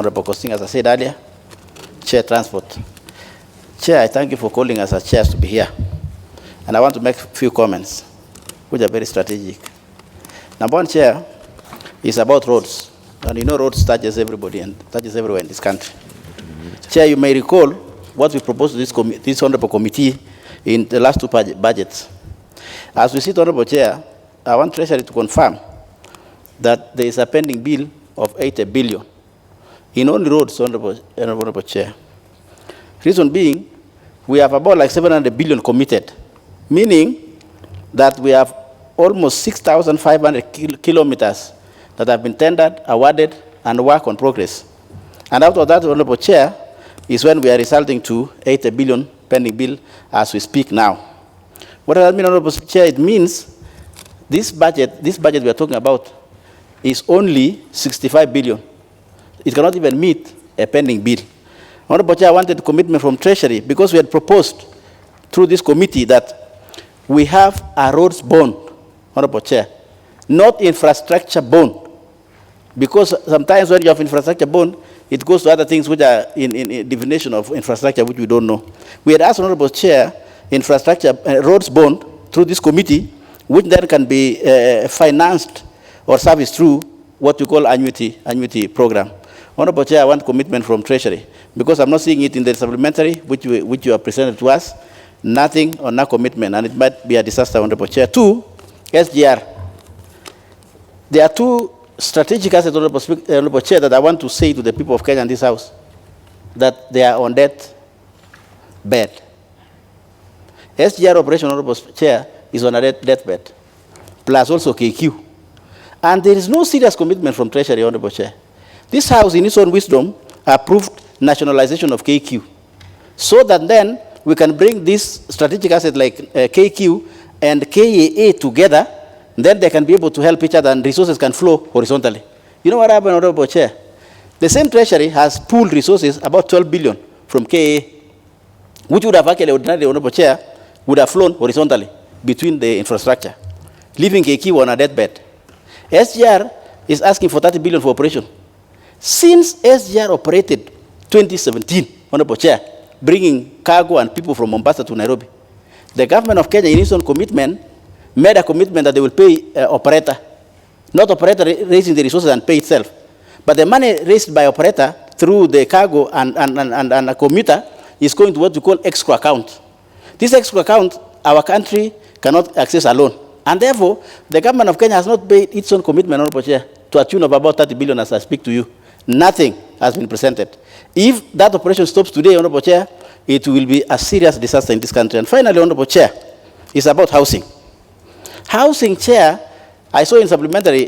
Honorable Costing, as I said earlier, Chair Transport. Chair, I thank you for calling us as chairs to be here. And I want to make a few comments, which are very strategic. Number one, Chair, is about roads. And you know roads touches everybody and touches everywhere in this country. Chair, you may recall what we proposed to this Honorable Committee in the last two budgets. As we sit, Honorable Chair, I want Treasury to confirm that there is a pending bill of 80 billion in only roads, Honorable Chair. Reason being, we have about like 700 billion committed, meaning that we have almost 6,500 kilometers that have been tendered, awarded, and work on progress. And out of that, Honorable Chair, is when we are resulting to 80 billion pending bill as we speak now. What does that mean, Honorable Chair? It means this budget we are talking about is only 65 billion. It cannot even meet a pending bill. Honorable Chair, I wanted commitment from Treasury because we had proposed through this committee that we have a roads bond, Honorable Chair, not infrastructure bond. Because sometimes when you have infrastructure bond, it goes to other things which are in definition of infrastructure which we don't know. We had asked Honorable Chair, infrastructure roads bond through this committee, which then can be financed or serviced through what we call annuity program. Honorable Chair, I want commitment from Treasury because I'm not seeing it in the supplementary which you have presented to us. Nothing or no commitment, and it might be a disaster, Honorable Chair. Two, SGR. There are two strategic assets, Honorable Chair, that I want to say to the people of Kenya in this House, that they are on death bed. SGR operation, Honorable Chair, is on a deathbed, plus also KQ. And there is no serious commitment from Treasury, Honorable Chair. This House, in its own wisdom, approved nationalization of KQ, so that then we can bring this strategic asset like KQ and KAA together, then they can be able to help each other and resources can flow horizontally. You know what happened, Honorable Chair? The same Treasury has pooled resources, about 12 billion from KAA, which would have actually, ordinarily, Honorable Chair, would have flown horizontally between the infrastructure, leaving KQ on a deathbed. SGR is asking for 30 billion for operation. Since SGR operated 2017, Honorable Chair, bringing cargo and people from Mombasa to Nairobi, the government of Kenya, in its own commitment, made a commitment that they will pay operator, not operator raising the resources and pay itself, but the money raised by operator through the cargo and a commuter is going to what we call escrow account. This escrow account, our country cannot access alone. And therefore, the government of Kenya has not paid its own commitment, Honorable Chair, to a tune of about 30 billion as I speak to you. Nothing has been presented. If that operation stops today, Honorable Chair, it will be a serious disaster in this country. And finally, Honorable Chair, it's about housing. Housing, Chair, I saw in supplementary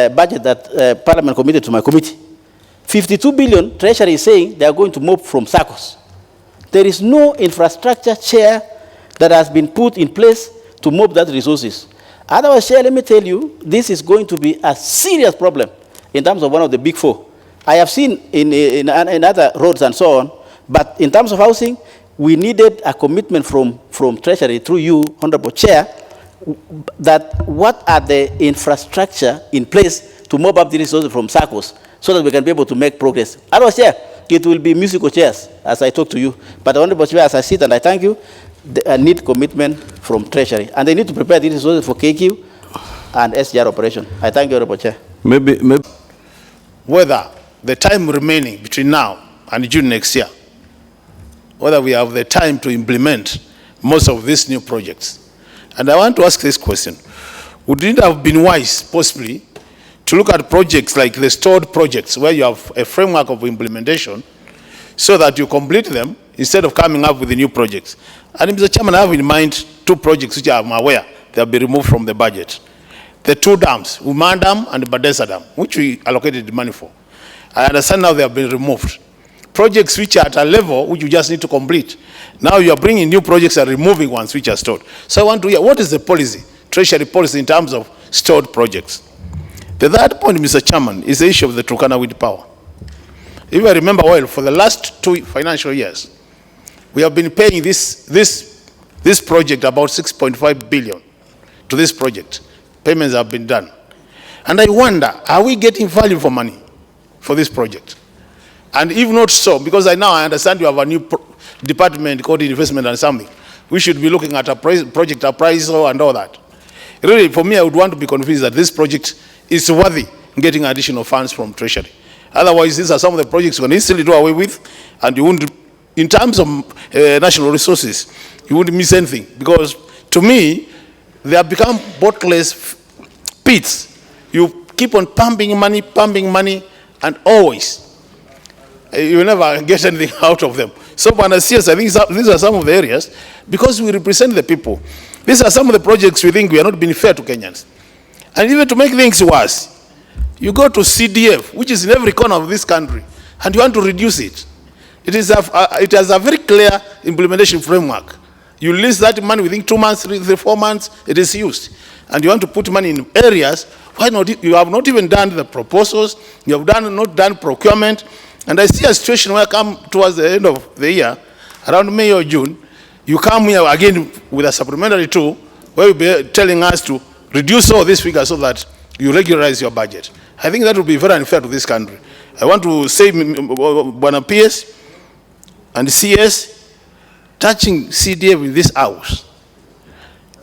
budget that Parliament committed to my committee. 52 billion, Treasury is saying they are going to move from SACCOs. There is no infrastructure, Chair, that has been put in place to move that resources. Otherwise, Chair, let me tell you, this is going to be a serious problem in terms of one of the big four. I have seen in other roads and so on, but in terms of housing, we needed a commitment from Treasury through you, Honorable Chair, that what are the infrastructure in place to move up the resources from SACCOs so that we can be able to make progress. Otherwise, Chair, it will be musical chairs as I talk to you. But Honorable Chair, as I sit and I thank you, I need commitment from Treasury. And they need to prepare the resources for KQ and SGR operation. I thank you, Honorable Chair. Maybe whether the time remaining between now and June next year, whether we have the time to implement most of these new projects. And I want to ask this question. Would it have been wise, possibly, to look at projects like the stored projects where you have a framework of implementation so that you complete them instead of coming up with the new projects? And Mr. Chairman, I have in mind two projects which I'm aware they have been removed from the budget. The two dams, Umar Dam and Badesa Dam, which we allocated the money for. I understand now they have been removed. Projects which are at a level which you just need to complete. Now you are bringing new projects and removing ones which are stored. So I want to hear, what is the policy, Treasury policy in terms of stored projects? The third point, Mr. Chairman, is the issue of the Turkana wind power. If I remember well, for the last 2 financial years, we have been paying this project about 6.5 billion to this project. Payments have been done. And I wonder, are we getting value for money for this project? And if not so, because I understand you have a new department called investment and something, we should be looking at a project appraisal and all that. Really, for me, I would want to be convinced that this project is worthy getting additional funds from Treasury. Otherwise, these are some of the projects you can easily do away with, and you wouldn't, in terms of national resources, you wouldn't miss anything. Because to me, they have become bottomless pits. You keep on pumping money, and always you never get anything out of them. So, CS, I think these are some of the areas, because we represent the people. These are some of the projects we think we are not being fair to Kenyans. And even to make things worse, you go to CDF, which is in every corner of this country, and you want to reduce it. It has a very clear implementation framework. You release that money within 2 months, 3, 4 months, it is used. And you want to put money in areas, why not? You have not even done the proposals, you have not done procurement. And I see a situation where I come towards the end of the year, around May or June, you come here again with a supplementary tool where you'll be telling us to reduce all these figures so that you regularize your budget. I think that would be very unfair to this country. I want to say, Bwana PS and CS, touching CDF in this house,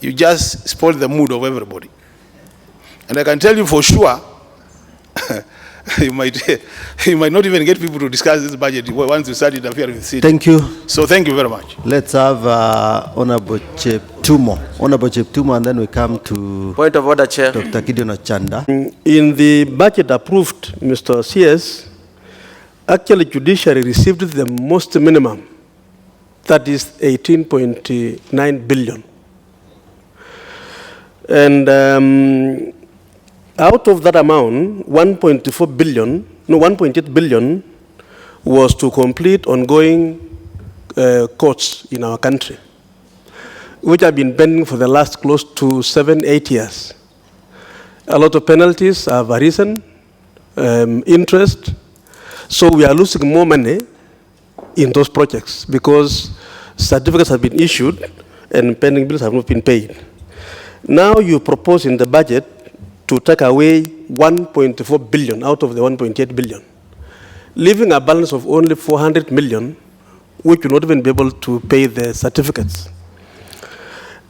you just spoil the mood of everybody. And I can tell you for sure, you might not even get people to discuss this budget once you start interfering with CDF. Thank you. So thank you very much. Let's have Honorable Cheptumo. Honorable Cheptumo, and then we come to point of order, Chair. Dr. Gideon Ochanda. In the budget approved, Mr. CS, actually judiciary received the most minimum, that is 18.9 billion. And out of that amount, 1.4 billion, no, 1.8 billion was to complete ongoing courts in our country, which have been pending for the last close to 7-8 years. A lot of penalties have arisen, interest, so we are losing more money in those projects because certificates have been issued and pending bills have not been paid. Now you propose in the budget to take away 1.4 billion out of the 1.8 billion, leaving a balance of only 400 million, which will not even be able to pay the certificates.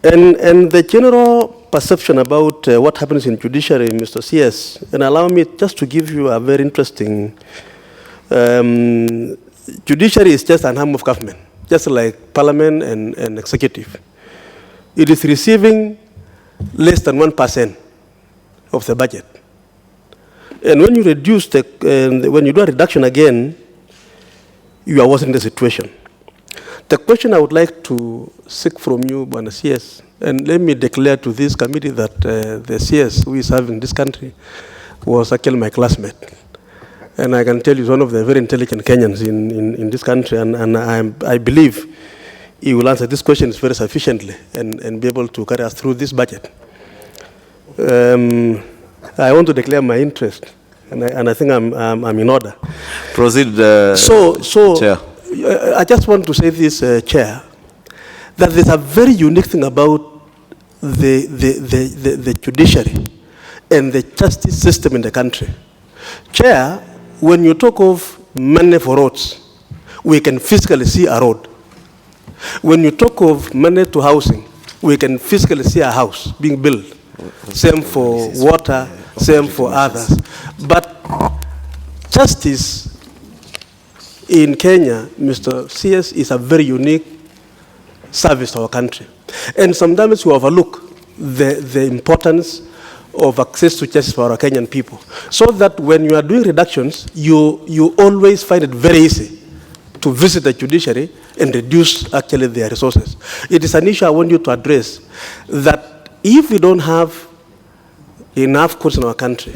And the general perception about what happens in judiciary, Mr. CS, and allow me just to give you a very interesting, judiciary is just an arm of government, just like parliament and executive. It is receiving less than 1% of the budget. And when you reduce when you do a reduction again, you are worsening the situation. The question I would like to seek from you, Bwana CS, and let me declare to this committee that the CS who is serving this country was actually my classmate. And I can tell you he's one of the very intelligent Kenyans in this country, and I believe he will answer these questions very sufficiently and be able to carry us through this budget. I want to declare my interest, and I think I'm in order. Proceed, Chair. I just want to say this, Chair, that there's a very unique thing about the judiciary and the justice system in the country. Chair, when you talk of money for roads, we can physically see a road. When you talk of money to housing, we can physically see a house being built. Same for water, same for others. But justice in Kenya, Mr. CS, is a very unique service to our country. And sometimes we overlook the importance of access to justice for our Kenyan people. So that when you are doing reductions, you always find it very easy to visit the judiciary and reduce actually their resources. It is an issue I want you to address, that if we don't have enough courts in our country,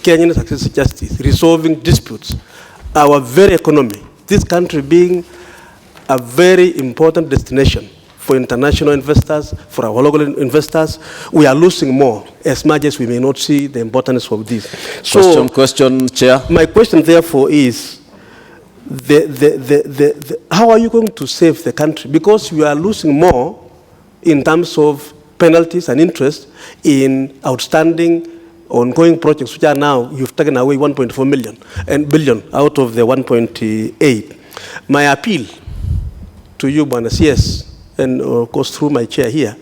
Kenyans access to justice, resolving disputes, our very economy, this country being a very important destination for international investors, for our local investors, we are losing more, as much as we may not see the importance of this. So, question, Chair. My question, therefore, is, how are you going to save the country? Because we are losing more in terms of penalties and interest in outstanding ongoing projects which are now, you've taken away 1.4 billion out of the 1.8. My appeal to you, Bwana CS, and of course through my chair here,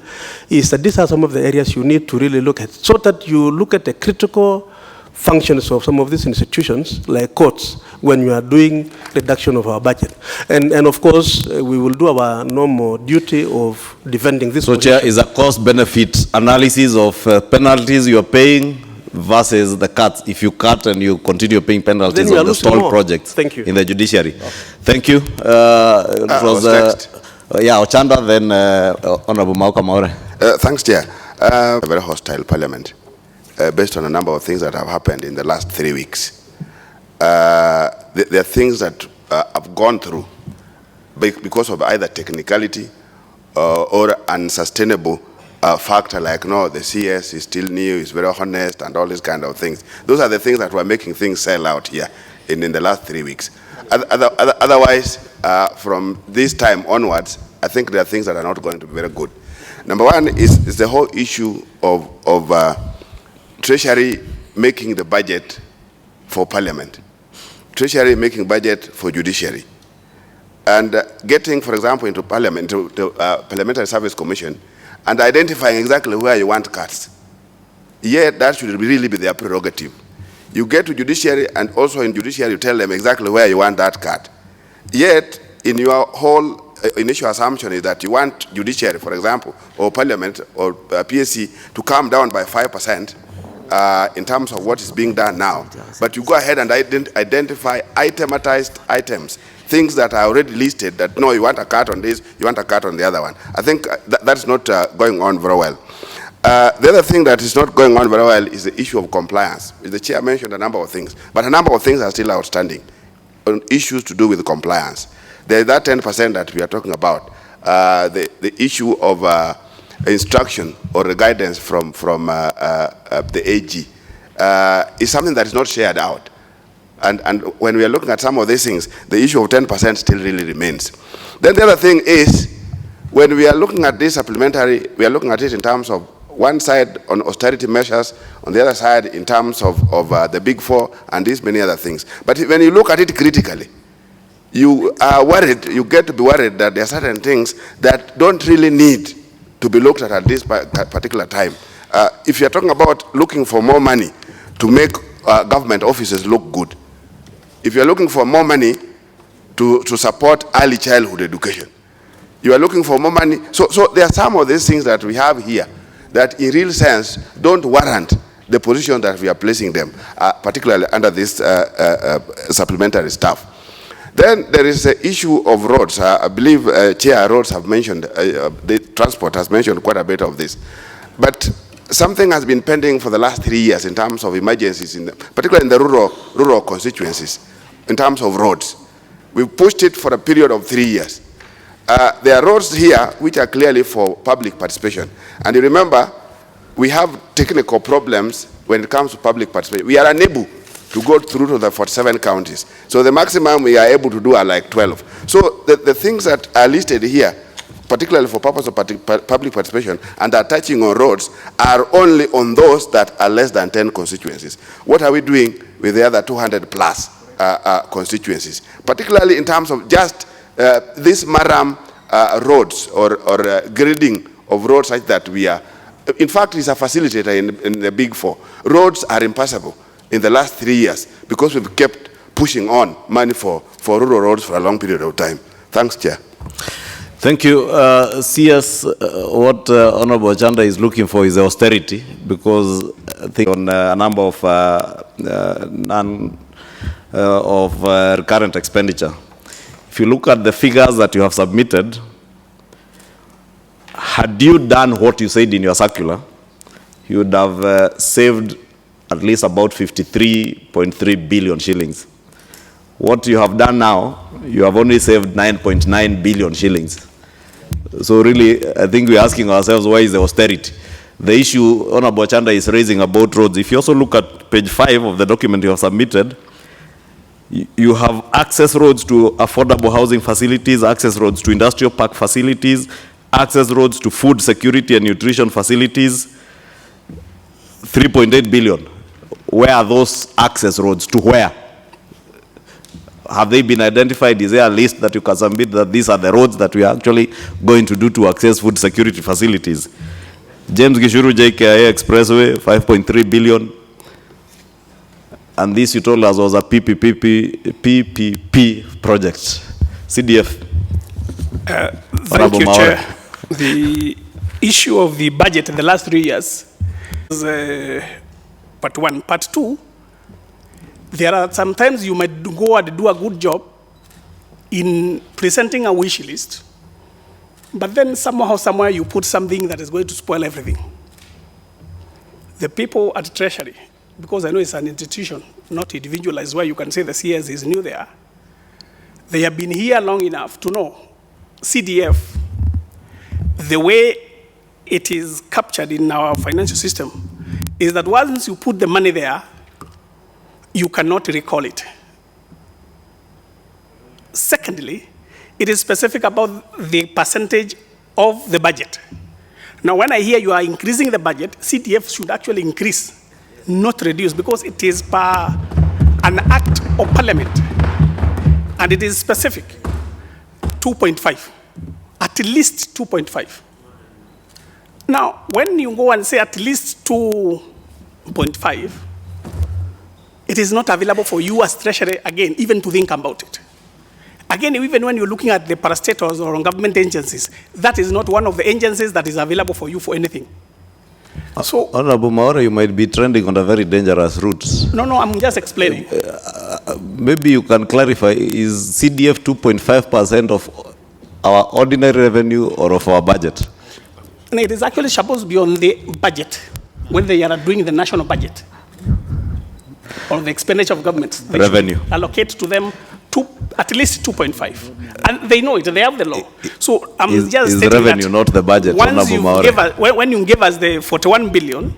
is that these are some of the areas you need to really look at, so that you look at the critical functions of some of these institutions, like courts, when you are doing reduction of our budget. And of course, we will do our normal duty of defending this. So, Chair, is a cost-benefit analysis of penalties you are paying versus the cuts. If you cut and you continue paying penalties on the stalled projects in the judiciary. Thank you. It was next. Yeah, Ochanda, then Honorable Mauka Maure. Thanks, Chair. A very hostile parliament, based on a number of things that have happened in the last 3 weeks. There are things that have gone through because of either technicality or unsustainable factor, like, no, the CS is still new, is very honest, and all these kind of things. Those are the things that were making things sell out here in the last 3 weeks. Otherwise, from this time onwards, I think there are things that are not going to be very good. Number one is the whole issue of Treasury making the budget for Parliament, Treasury making budget for Judiciary, and getting, for example, into Parliament, to Parliamentary Service Commission, and identifying exactly where you want cuts. Yet that should really be their prerogative. You get to Judiciary, and also in Judiciary you tell them exactly where you want that cut. Yet in your whole initial assumption is that you want Judiciary, for example, or Parliament or PSC to come down by 5% in terms of what is being done now. But you go ahead and identify itematized items, things that are already listed, that no, you want a cut on this, you want a cut on the other one. I think that's not going on very well. The other thing that is not going on very well is the issue of compliance. The chair mentioned a number of things, but a number of things are still outstanding on issues to do with compliance. There is that 10% that we are talking about. The issue of instruction or the guidance from the AG is something that is not shared out. And when we are looking at some of these things, the issue of 10% still really remains. Then the other thing is, when we are looking at this supplementary, we are looking at it in terms of one side on austerity measures, on the other side in terms of the Big Four and these many other things. But when you look at it critically, you are worried, you get to be worried that there are certain things that don't really need to be looked at this particular time. If you're talking about looking for more money to make government offices look good, if you're looking for more money to support early childhood education, you are looking for more money. So there are some of these things that we have here that in real sense don't warrant the position that we are placing them, particularly under this supplementary stuff. Then there is the issue of roads. I believe Chair Roads have mentioned, the transport has mentioned quite a bit of this. But something has been pending for the last 3 years in terms of emergencies, particularly in the rural constituencies, in terms of roads. We've pushed it for a period of 3 years. There are roads here which are clearly for public participation. And you remember, we have technical problems when it comes to public participation. We are unable to go through to the 47 counties. So the maximum we are able to do are like 12. So the things that are listed here, particularly for purpose of public participation and are touching on roads, are only on those that are less than 10 constituencies. What are we doing with the other 200 plus constituencies? Particularly in terms of just these Maram roads or grading of roads such that we are, in fact, is a facilitator in the Big Four. Roads are impassable in the last 3 years because we've kept pushing on money for rural roads for a long period of time. Thanks, Chair. Thank you. CS, what Honorable Chanda is looking for is austerity, because I think on a number of recurrent expenditure. If you look at the figures that you have submitted, had you done what you said in your circular, you would have saved at least about 53.3 billion shillings. What you have done now, you have only saved 9.9 billion shillings. So really, I think we're asking ourselves, why is the austerity? The issue Honorable Chanda is raising about roads, if you also look at page 5 of the document you have submitted, you have access roads to affordable housing facilities, access roads to industrial park facilities, access roads to food security and nutrition facilities, 3.8 billion. where are those access roads to where? Have they been identified? Is there a list that you can submit that these are the roads that we are actually going to do to access food security facilities? James Gishuru JKIA Expressway, 5.3 billion. And this you told us was a PPP project. CDF. Thank you, Chair. The issue of the budget in the last 3 years is part one. Part two, there are sometimes you might go and do a good job in presenting a wish list, but then somehow, somewhere you put something that is going to spoil everything. The people at Treasury, because I know it's an institution, not individualized, where you can say the CS is new there, they have been here long enough to know CDF, the way it is captured in our financial system, is that once you put the money there, you cannot recall it. Secondly, it is specific about the percentage of the budget. Now, when I hear you are increasing the budget, CDF should actually increase, not reduce, because it is per an act of parliament, and it is specific, 2.5, at least 2.5. Now, when you go and say at least 2.5, it is not available for you as Treasury, again, even to think about it. Again, even when you're looking at the parastatals or government agencies, that is not one of the agencies that is available for you for anything. So, Honorable Maora, you might be trending on a very dangerous route. No, I'm just explaining. Maybe you can clarify, is CDF 2.5% of our ordinary revenue or of our budget? And it is actually supposed to be on the budget when they are doing the national budget or the expenditure of government. Revenue. Allocate to them at least 2.5. And they know it, they have the law. So I'm just is stating revenue, that not the budget, once you Honorable give us, when you give us the 41 billion,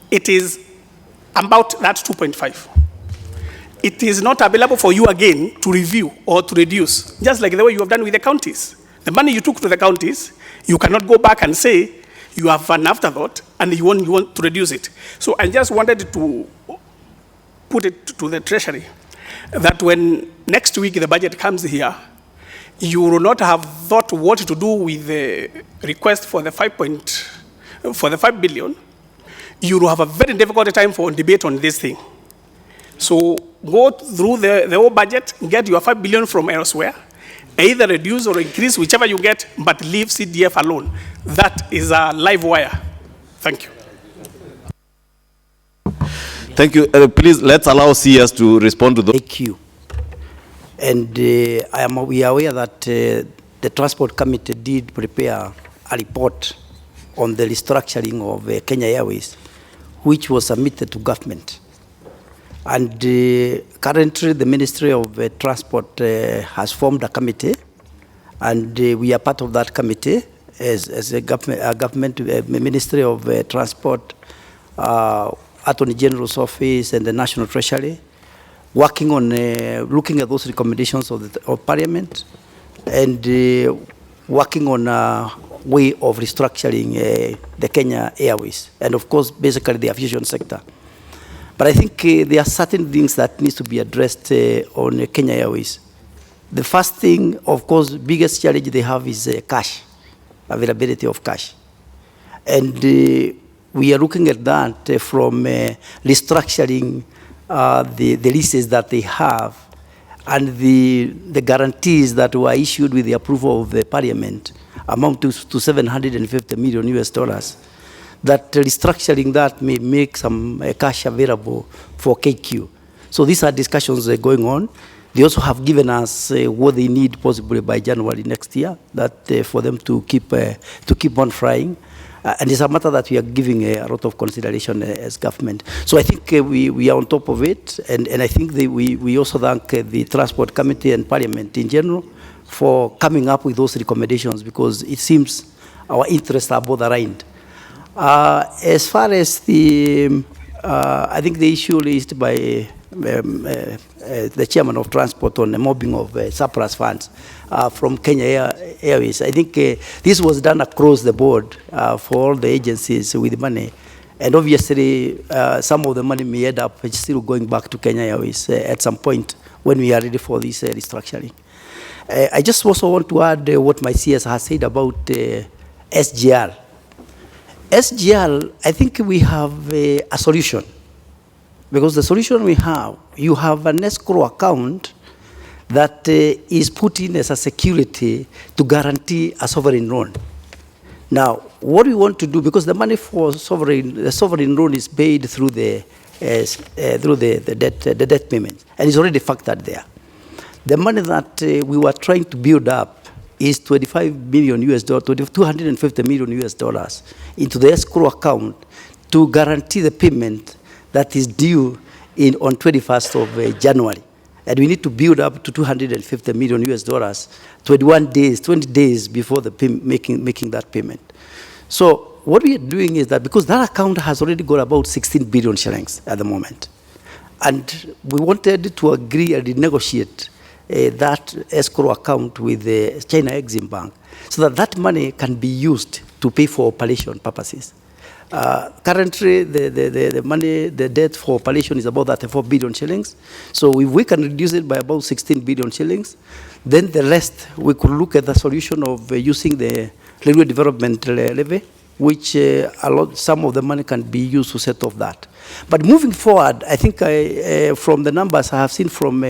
it is about that 2.5. It is not available for you again to review or to reduce, just like the way you have done with the counties. The money you took to the counties, you cannot go back and say you have an afterthought and you want to reduce it. So I just wanted to put it to the Treasury that when next week the budget comes here, you will not have thought what to do with the request for the 5 billion. You will have a very difficult time for debate on this thing. So go through the whole budget, get your 5 billion from elsewhere, either reduce or increase, whichever you get, but leave CDF alone. That is a live wire. Thank you. Thank you. Please, let's allow CS to respond to those. Thank you. And we are aware that the Transport Committee did prepare a report on the restructuring of Kenya Airways, which was submitted to government. And currently, the Ministry of Transport has formed a committee, and we are part of that committee as a government Ministry of Transport, Attorney General's Office, and the National Treasury, working on looking at those recommendations of Parliament, and working on a way of restructuring the Kenya Airways, and of course, basically the aviation sector. But I think there are certain things that needs to be addressed on Kenya Airways. The first thing, of course, biggest challenge they have is cash, availability of cash. And we are looking at that from restructuring the leases that they have and the guarantees that were issued with the approval of the Parliament amount to $750 million US. That restructuring that may make some cash available for KQ. So these are discussions going on. They also have given us what they need possibly by January next year, that for them to keep on flying. And it's a matter that we are giving a lot of consideration as government. So I think we are on top of it, and I think we also thank the Transport Committee and Parliament in general for coming up with those recommendations, because it seems our interests are both aligned. As far as I think the issue raised by the chairman of transport on the mobbing of surplus funds from Kenya Airways, I think this was done across the board for all the agencies with money, And obviously, some of the money may end up still going back to Kenya Airways at some point when we are ready for this restructuring. I just also want to add what my CS has said about SGR. SGR, I think we have a solution. Because the solution we have, you have an escrow account that is put in as a security to guarantee a sovereign loan. Now, what we want to do, because the money for the sovereign loan is paid through the debt payment, and it's already factored there. The money that we were trying to build up is $25 million US, $250 million US dollars into the escrow account to guarantee the payment that is due on 21st of January. And we need to build up to $250 million US dollars, 20 days before the making that payment. So what we are doing is that because that account has already got about 16 billion shillings at the moment, and we wanted to agree and negotiate that escrow account with the China Exim Bank so that that money can be used to pay for operation purposes. Currently, the money, the debt for operation is about 34 billion shillings. So if we can reduce it by about 16 billion shillings, then the rest, we could look at the solution of using the railway development levy, which some of the money can be used to set off that. But moving forward, I think from the numbers I have seen from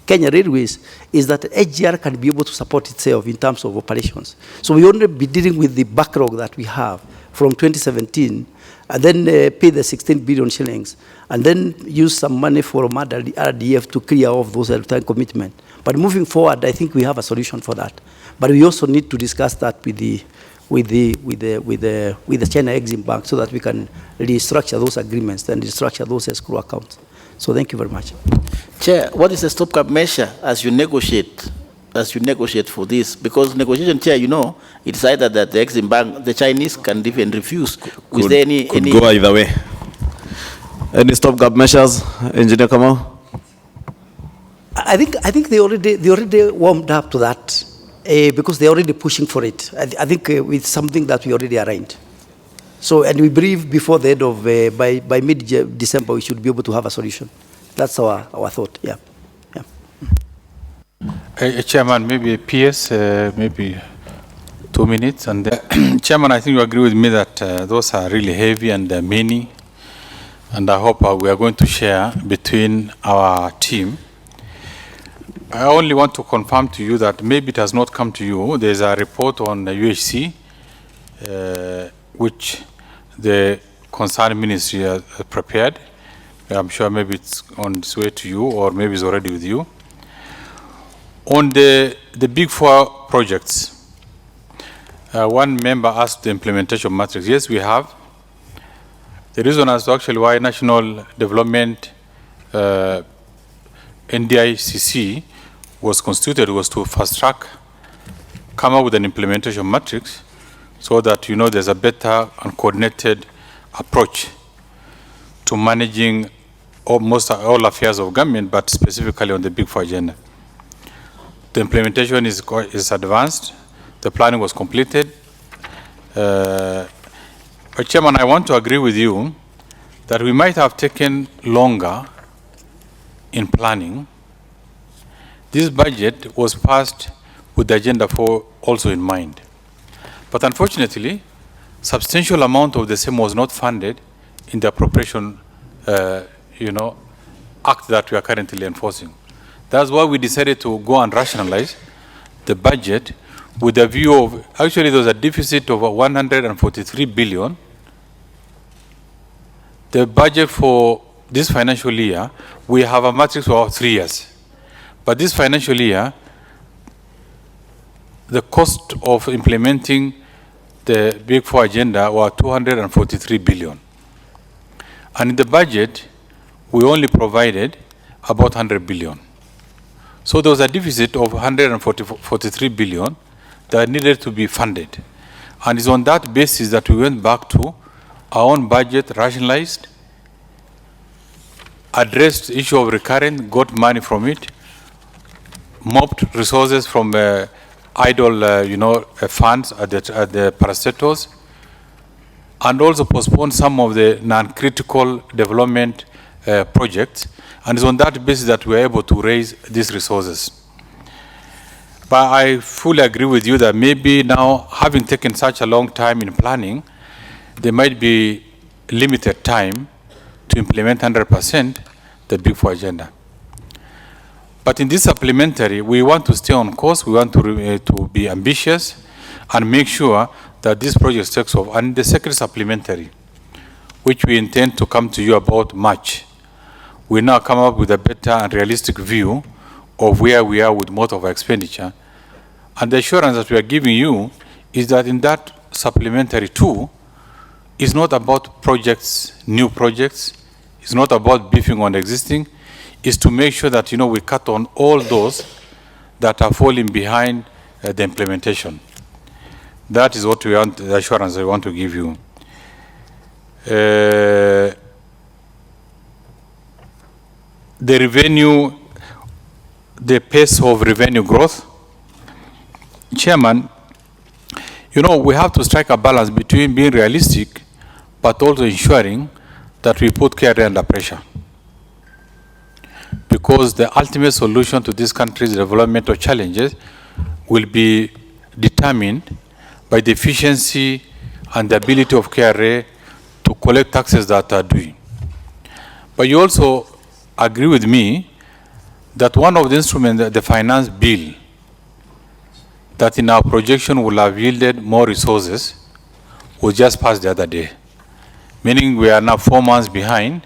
Kenya Railways is that HGR can be able to support itself in terms of operations. So we only be dealing with the backlog that we have from 2017, and then pay the 16 billion shillings, and then use some money for RDF to clear off those lifetime commitments. But moving forward, I think we have a solution for that. But we also need to discuss that with the China Exim Bank so that we can restructure those agreements and restructure those escrow accounts. So thank you very much. Chair, what is the stopgap measure as you negotiate for this? Because negotiation, Chair, you know, it's either that the Exim Bank, the Chinese can even refuse. Is there any go either way. Any stopgap measures, Engineer Kamau? I think they already warmed up to that because they're already pushing for it. I think it's something that we already arranged. So, and we believe before the end of, by mid-December, we should be able to have a solution. That's our thought, yeah. Chairman, maybe PS, maybe 2 minutes. And Chairman, I think you agree with me that those are really heavy and many. And I hope we are going to share between our team. I only want to confirm to you that maybe it has not come to you. There's a report on the UHC, which the concerned ministry has prepared. I'm sure maybe it's on its way to you, or maybe it's already with you. On the big four projects, one member asked the implementation matrix. Yes, we have. The reason as to actually why National Development NDICC was constituted was to fast track, come up with an implementation matrix so that, you know, there's a better and coordinated approach to managing almost all affairs of government, but specifically on the big four agenda. The implementation is advanced. The planning was completed. But Chairman, I want to agree with you that we might have taken longer in planning. This budget was passed with the agenda 4 also in mind. But unfortunately, substantial amount of the same was not funded in the appropriation act that we are currently enforcing. That's why we decided to go and rationalize the budget with a view of, actually there was a deficit of 143 billion. The budget for this financial year, we have a matrix for 3 years. But this financial year, the cost of implementing the Big Four agenda was 243 billion. And in the budget, we only provided about 100 billion. So there was a deficit of 143 billion that needed to be funded. And it's on that basis that we went back to our own budget, rationalized, addressed the issue of recurrent, got money from it, mopped resources from idle, funds at the parastatals, and also postpone some of the non-critical development projects. And it's on that basis that we're able to raise these resources. But I fully agree with you that maybe now, having taken such a long time in planning, there might be limited time to implement 100% the Big Four agenda. But in this supplementary, we want to stay on course. We want to be ambitious and make sure that this project takes off. And the second supplementary, which we intend to come to you about March, we now come up with a better and realistic view of where we are with most of our expenditure. And the assurance that we are giving you is that in that supplementary too, it's not about projects, new projects. It's not about beefing on existing. It's to make sure that, we cut on all those that are falling behind the implementation. That is what we want, the assurance I want to give you. The revenue, the pace of revenue growth. Chairman, we have to strike a balance between being realistic but also ensuring that we put KRA under pressure. Because the ultimate solution to this country's developmental challenges will be determined by the efficiency and the ability of KRA to collect taxes that are due. But you also agree with me that one of the instruments, the finance bill, that in our projection will have yielded more resources, was just passed the other day. Meaning we are now 4 months behind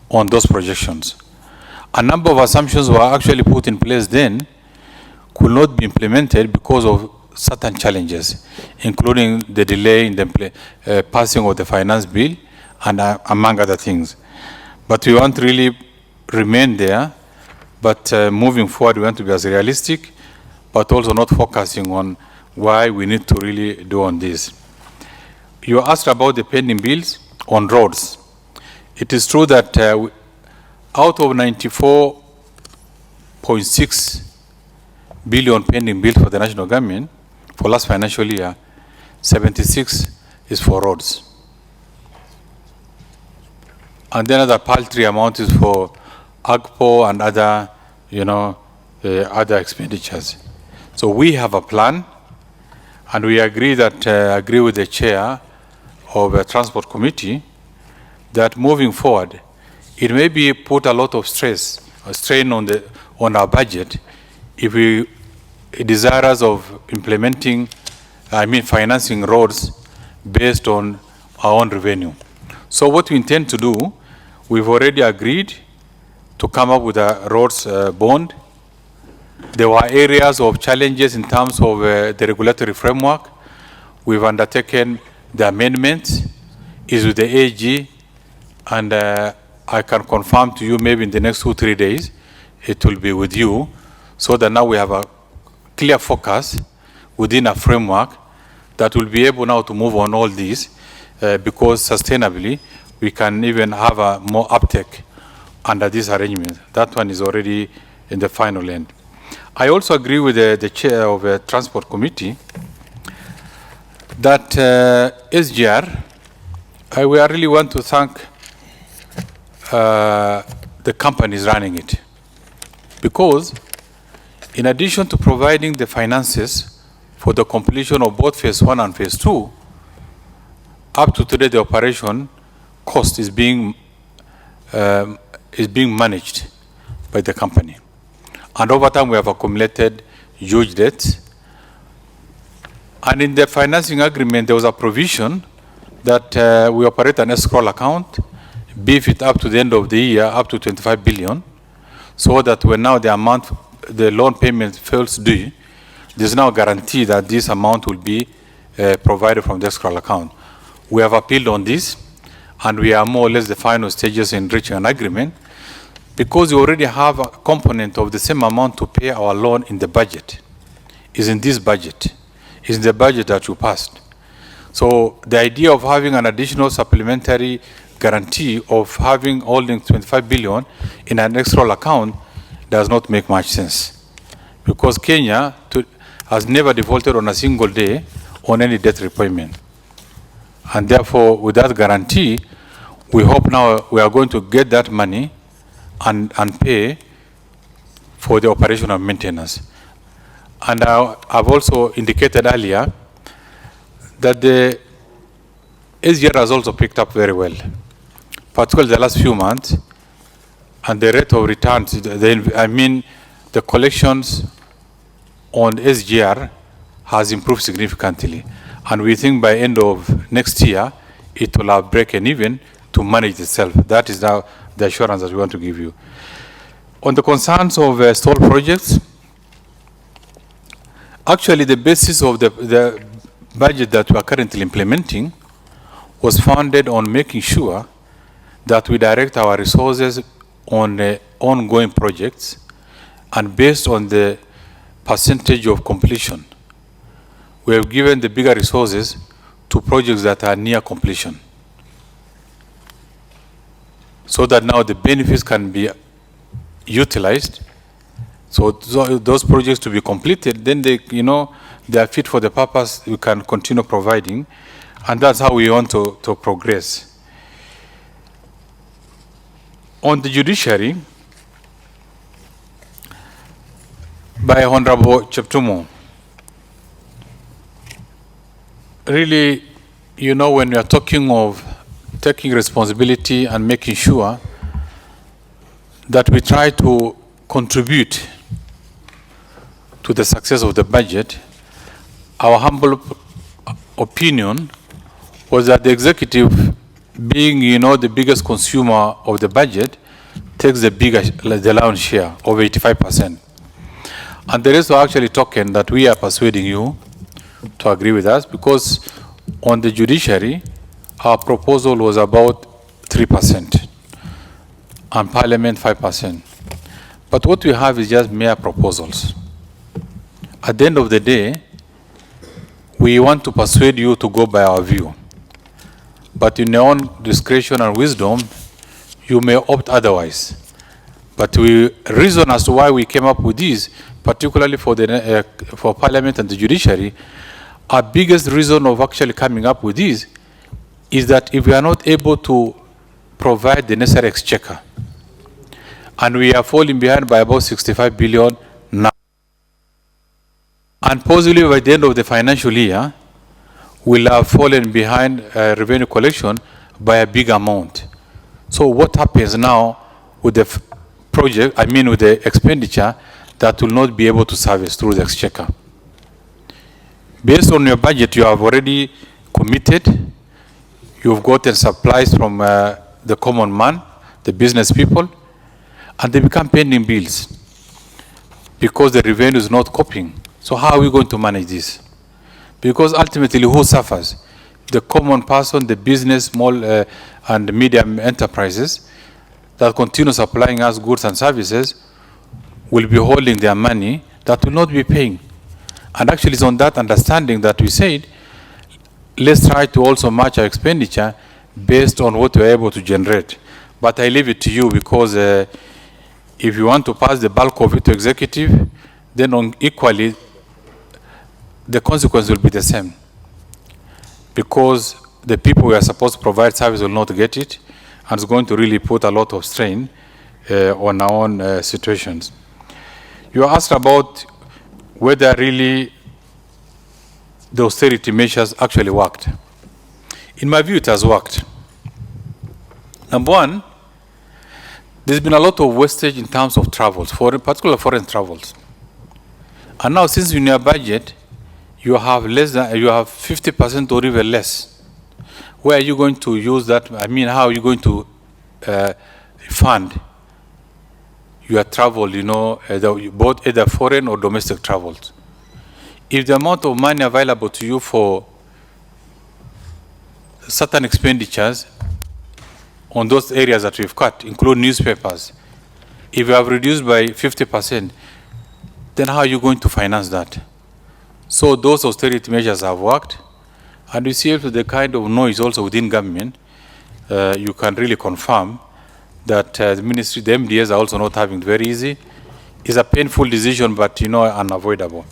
on those projections. A number of assumptions were actually put in place then, could not be implemented because of certain challenges, including the delay in the passing of the finance bill and among other things. But we want to really remain there, but moving forward we want to be as realistic, but also not focusing on why we need to really do on this. You asked about the pending bills on roads. It is true that out of 94.6 billion pending bills for the national government for last financial year, 76 is for roads. And then another paltry amount is for AGPO and other, other expenditures. So we have a plan, and we agree that agree with the chair of the Transport Committee that moving forward, it may be put a lot of stress or strain on our budget if we desire us of financing roads based on our own revenue. So what we intend to do, we've already agreed to come up with a roads bond. There were areas of challenges in terms of the regulatory framework. We've undertaken the amendments, is with the AG, and I can confirm to you maybe in the next 2-3 days, it will be with you, so that now we have a clear focus within a framework that will be able now to move on all these, because sustainably, we can even have a more uptake under this arrangement. That one is already in the final end. I also agree with the chair of the Transport Committee that SGR, we really want to thank the companies running it. Because in addition to providing the finances for the completion of both phase 1 and phase 2, up to today the operation cost is being managed by the company. And over time we have accumulated huge debts. And in the financing agreement there was a provision that we operate an escrow account, beef it up to the end of the year up to 25 billion, so that when now the amount, the loan payment falls due, there's now a guarantee that this amount will be provided from the escrow account. We have appealed on this, and we are more or less the final stages in reaching an agreement, because we already have a component of the same amount to pay our loan in the budget. Is in this budget. Is in the budget that you passed. So the idea of having an additional supplementary guarantee of having holding 25 billion in an escrow account does not make much sense. Because Kenya has never defaulted on a single day on any debt repayment. And therefore, with that guarantee, we hope now we are going to get that money and pay for the operational maintenance. And I've also indicated earlier that the SGR has also picked up very well, particularly the last few months, and the rate of returns, the collections on SGR has improved significantly. And we think by end of next year, it will have broken even to manage itself. That is now the assurance that we want to give you. On the concerns of stall projects, actually the basis of the budget that we are currently implementing was founded on making sure that we direct our resources on ongoing projects and based on the percentage of completion. We have given the bigger resources to projects that are near completion, so that now the benefits can be utilized. So those projects to be completed, then they are fit for the purpose, we can continue providing, and that's how we want to progress. On the judiciary, by Honorable Cheptumo, really, when we are talking of taking responsibility and making sure that we try to contribute to the success of the budget, our humble opinion was that the executive, being the biggest consumer of the budget, takes the lion's share of 85%. And the rest are actually token that we are persuading you to agree with us, because on the judiciary, our proposal was about 3%, and Parliament 5%. But what we have is just mere proposals. At the end of the day, we want to persuade you to go by our view. But in your own discretion and wisdom, you may opt otherwise. But we reason as to why we came up with this, particularly for Parliament and the judiciary. Our biggest reason of actually coming up with this is that if we are not able to provide the necessary exchequer, and we are falling behind by about 65 billion now, and possibly by the end of the financial year, we'll have fallen behind revenue collection by a big amount. So what happens now with the project, with the expenditure that will not be able to service through the exchequer? Based on your budget, you have already committed, you've gotten supplies from the common man, the business people, and they become pending bills because the revenue is not coping. So how are we going to manage this? Because ultimately, who suffers? The common person, the business, small and medium enterprises that continue supplying us goods and services will be holding their money that will not be paying. And actually, it's on that understanding that we said, let's try to also match our expenditure based on what we're able to generate. But I leave it to you, because if you want to pass the bulk of it to executive, then equally, the consequence will be the same. Because the people who are supposed to provide service will not get it, and it's going to really put a lot of strain on our own situations. You asked about whether really the austerity measures actually worked. In my view, it has worked. Number one, there's been a lot of wastage in terms of travels, particularly foreign travels. And now, since in your budget, you have 50% or even less. Where are you going to use that? How are you going to fund your travel, both either foreign or domestic travels? If the amount of money available to you for certain expenditures on those areas that we've cut, include newspapers, if you have reduced by 50%, then how are you going to finance that? So those austerity measures have worked, and we see the kind of noise also within government. You can really confirm that the ministry, the MDS are also not having it very easy. It's a painful decision, but unavoidable.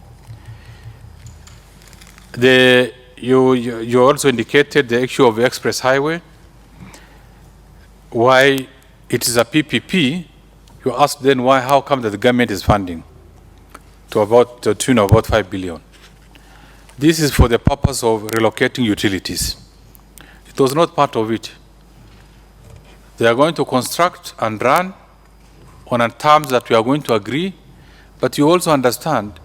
The you also indicated the issue of the express highway. Why it is a PPP, you ask then why, how come that the government is funding to about the tune of about 5 billion. This is for the purpose of relocating utilities. It was not part of it. They are going to construct and run on terms that we are going to agree, but you also understand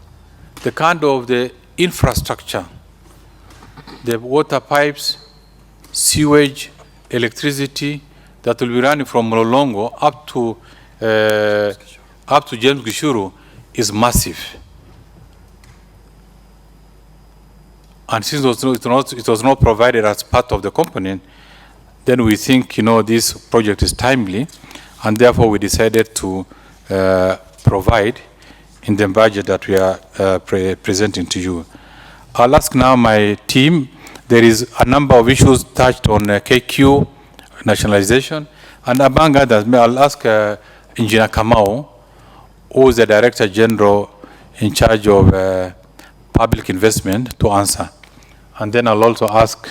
the kind of the infrastructure, the water pipes, sewage, electricity that will be running from Mololongo up to James Gishuru is massive. And since it was not provided as part of the component, then we think, this project is timely, and therefore we decided to provide in the budget that we are presenting to you. I'll ask now my team. There is a number of issues touched on KQ nationalization, and among others, I'll ask Engineer Kamau, who is the Director General in charge of public investment, to answer. And then I'll also ask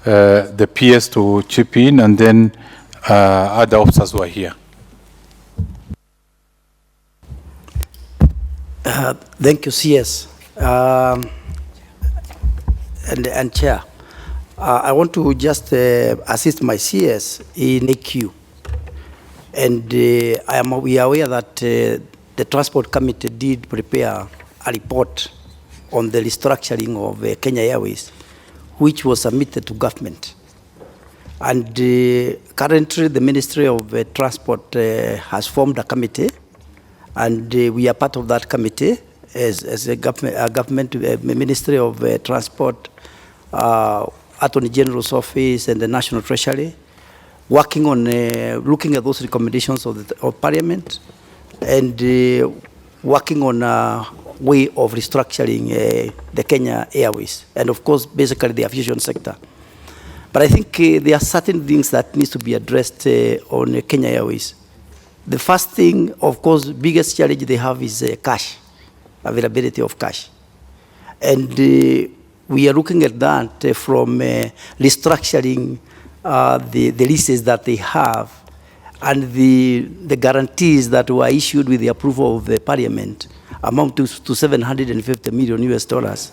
the PS to chip in, and then other officers who are here. Thank you, CS. And Chair. I want to just assist my CS in AQ. And we are aware that the Transport Committee did prepare a report on the restructuring of Kenya Airways, which was submitted to government. And currently the Ministry of Transport has formed a committee, and we are part of that committee as a government Ministry of Transport, Attorney General's Office, and the National Treasury, working on looking at those recommendations of Parliament, and working on a way of restructuring the Kenya Airways, and of course, basically the aviation sector. But I think there are certain things that needs to be addressed on Kenya Airways. The first thing, of course, biggest challenge they have is cash, availability of cash. And we are looking at that from restructuring the leases that they have, and the guarantees that were issued with the approval of the Parliament amount to $750 million US.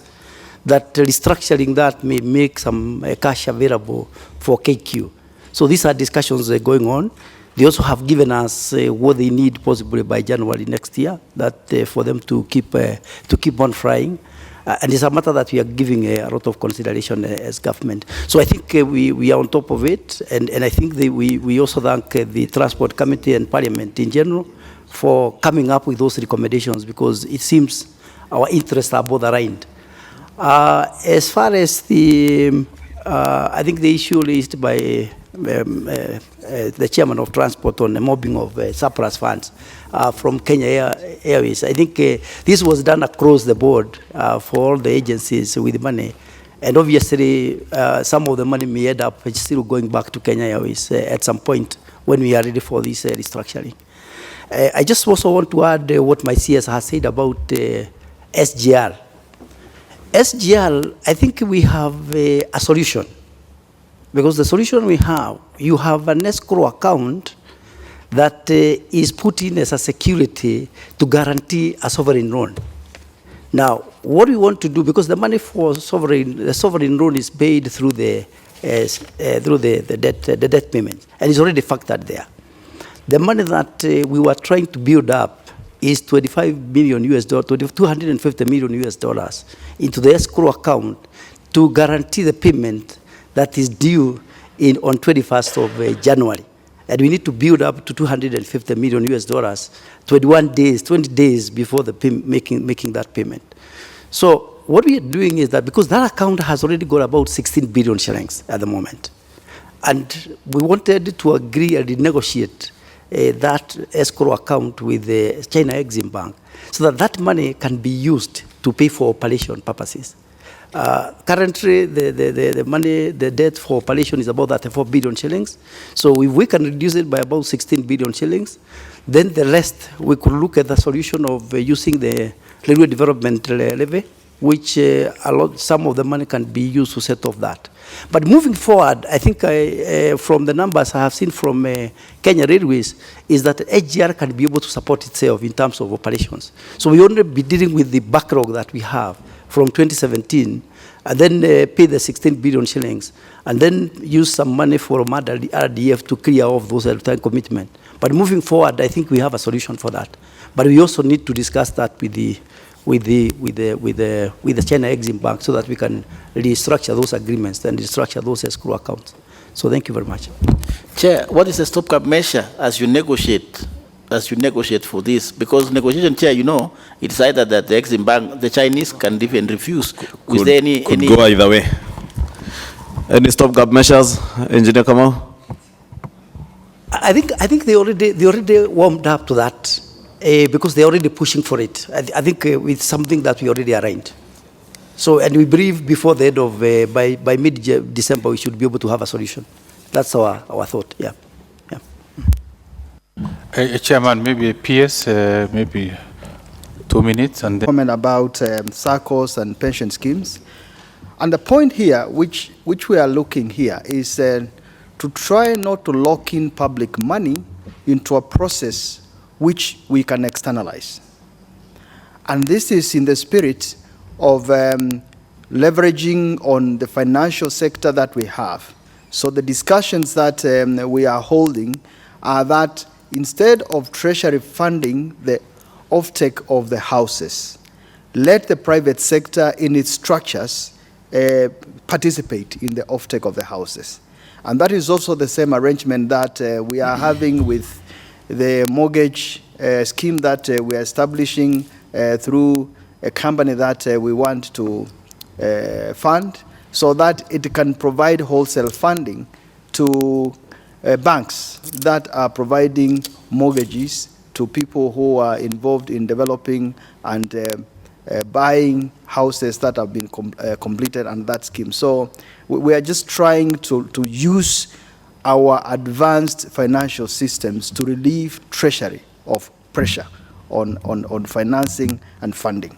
That restructuring that may make some cash available for KQ. So these are discussions going on. They also have given us what they need possibly by January next year, that for them to keep on flying. And it's a matter that we are giving a lot of consideration as government. So I think we are on top of it, and I think we also thank the Transport Committee and Parliament in general for coming up with those recommendations, because it seems our interests are both aligned. As far as I think the issue raised by the chairman of transport on the mobbing of surplus funds from Kenya Airways, I think this was done across the board for all the agencies with money. And obviously, some of the money may end up still going back to Kenya Airways at some point when we are ready for this restructuring. I just also want to add what my CS has said about SGR. SGR, I think we have a solution. Because the solution we have, you have an escrow account that is put in as a security to guarantee a sovereign loan. Now, what we want to do, because the money for the sovereign loan is paid through the debt payment, and it's already factored there. The money that we were trying to build up is $250 million US into the escrow account to guarantee the payment that is due on 21st of January. And we need to build up to $250 million US, 20 days before making that payment. So what we are doing is that, because that account has already got about 16 billion shillings at the moment, and we wanted to agree and renegotiate that escrow account with the China Exim Bank, so that money can be used to pay for operation purposes. Currently, the money, the debt for operation is about 34 billion shillings. So if we can reduce it by about 16 billion shillings, then the rest, we could look at the solution of using the railway development levy which some of the money can be used to set off that. But moving forward, I think from the numbers I have seen from Kenya Railways is that HGR can be able to support itself in terms of operations. So we only be dealing with the backlog that we have from 2017, and then pay the 16 billion shillings, and then use some money for RDF to clear off those lifetime commitments. But moving forward, I think we have a solution for that. But we also need to discuss that with the China Exim Bank so that we can restructure those agreements and restructure those escrow accounts. So thank you very much. Chair, what is the stopgap measure as you negotiate for this? Because negotiation, Chair, you know, it's either that the Exim Bank, the Chinese can even refuse. Is there any go either way. Any stopgap measures, Engineer Kamau? I think they already warmed up to that because they're already pushing for it. I think it's something that we already arranged. So, and we believe before the end of, by mid-December, we should be able to have a solution. That's our thought, yeah. Chairman, maybe a PS, maybe 2 minutes, and then comment about SACCOs and pension schemes. And the point here, which we are looking here, is to try not to lock in public money into a process which we can externalize. And this is in the spirit of leveraging on the financial sector that we have. So the discussions that we are holding are that instead of Treasury funding the offtake of the houses, let the private sector in its structures participate in the offtake of the houses. And that is also the same arrangement that we are having with the mortgage scheme that we are establishing through a company that we want to fund, so that it can provide wholesale funding to banks that are providing mortgages to people who are involved in developing and buying houses that have been completed under that scheme. So we are just trying to use our advanced financial systems to relieve Treasury of pressure on financing and funding.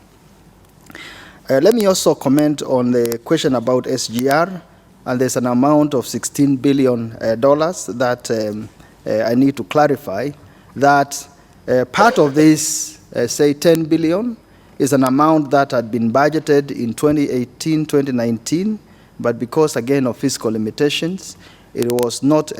Let me also comment on the question about SGR, and there's an amount of $16 billion that I need to clarify that part of this, say 10 billion, is an amount that had been budgeted in 2018, 2019, but because, again, of fiscal limitations, it was not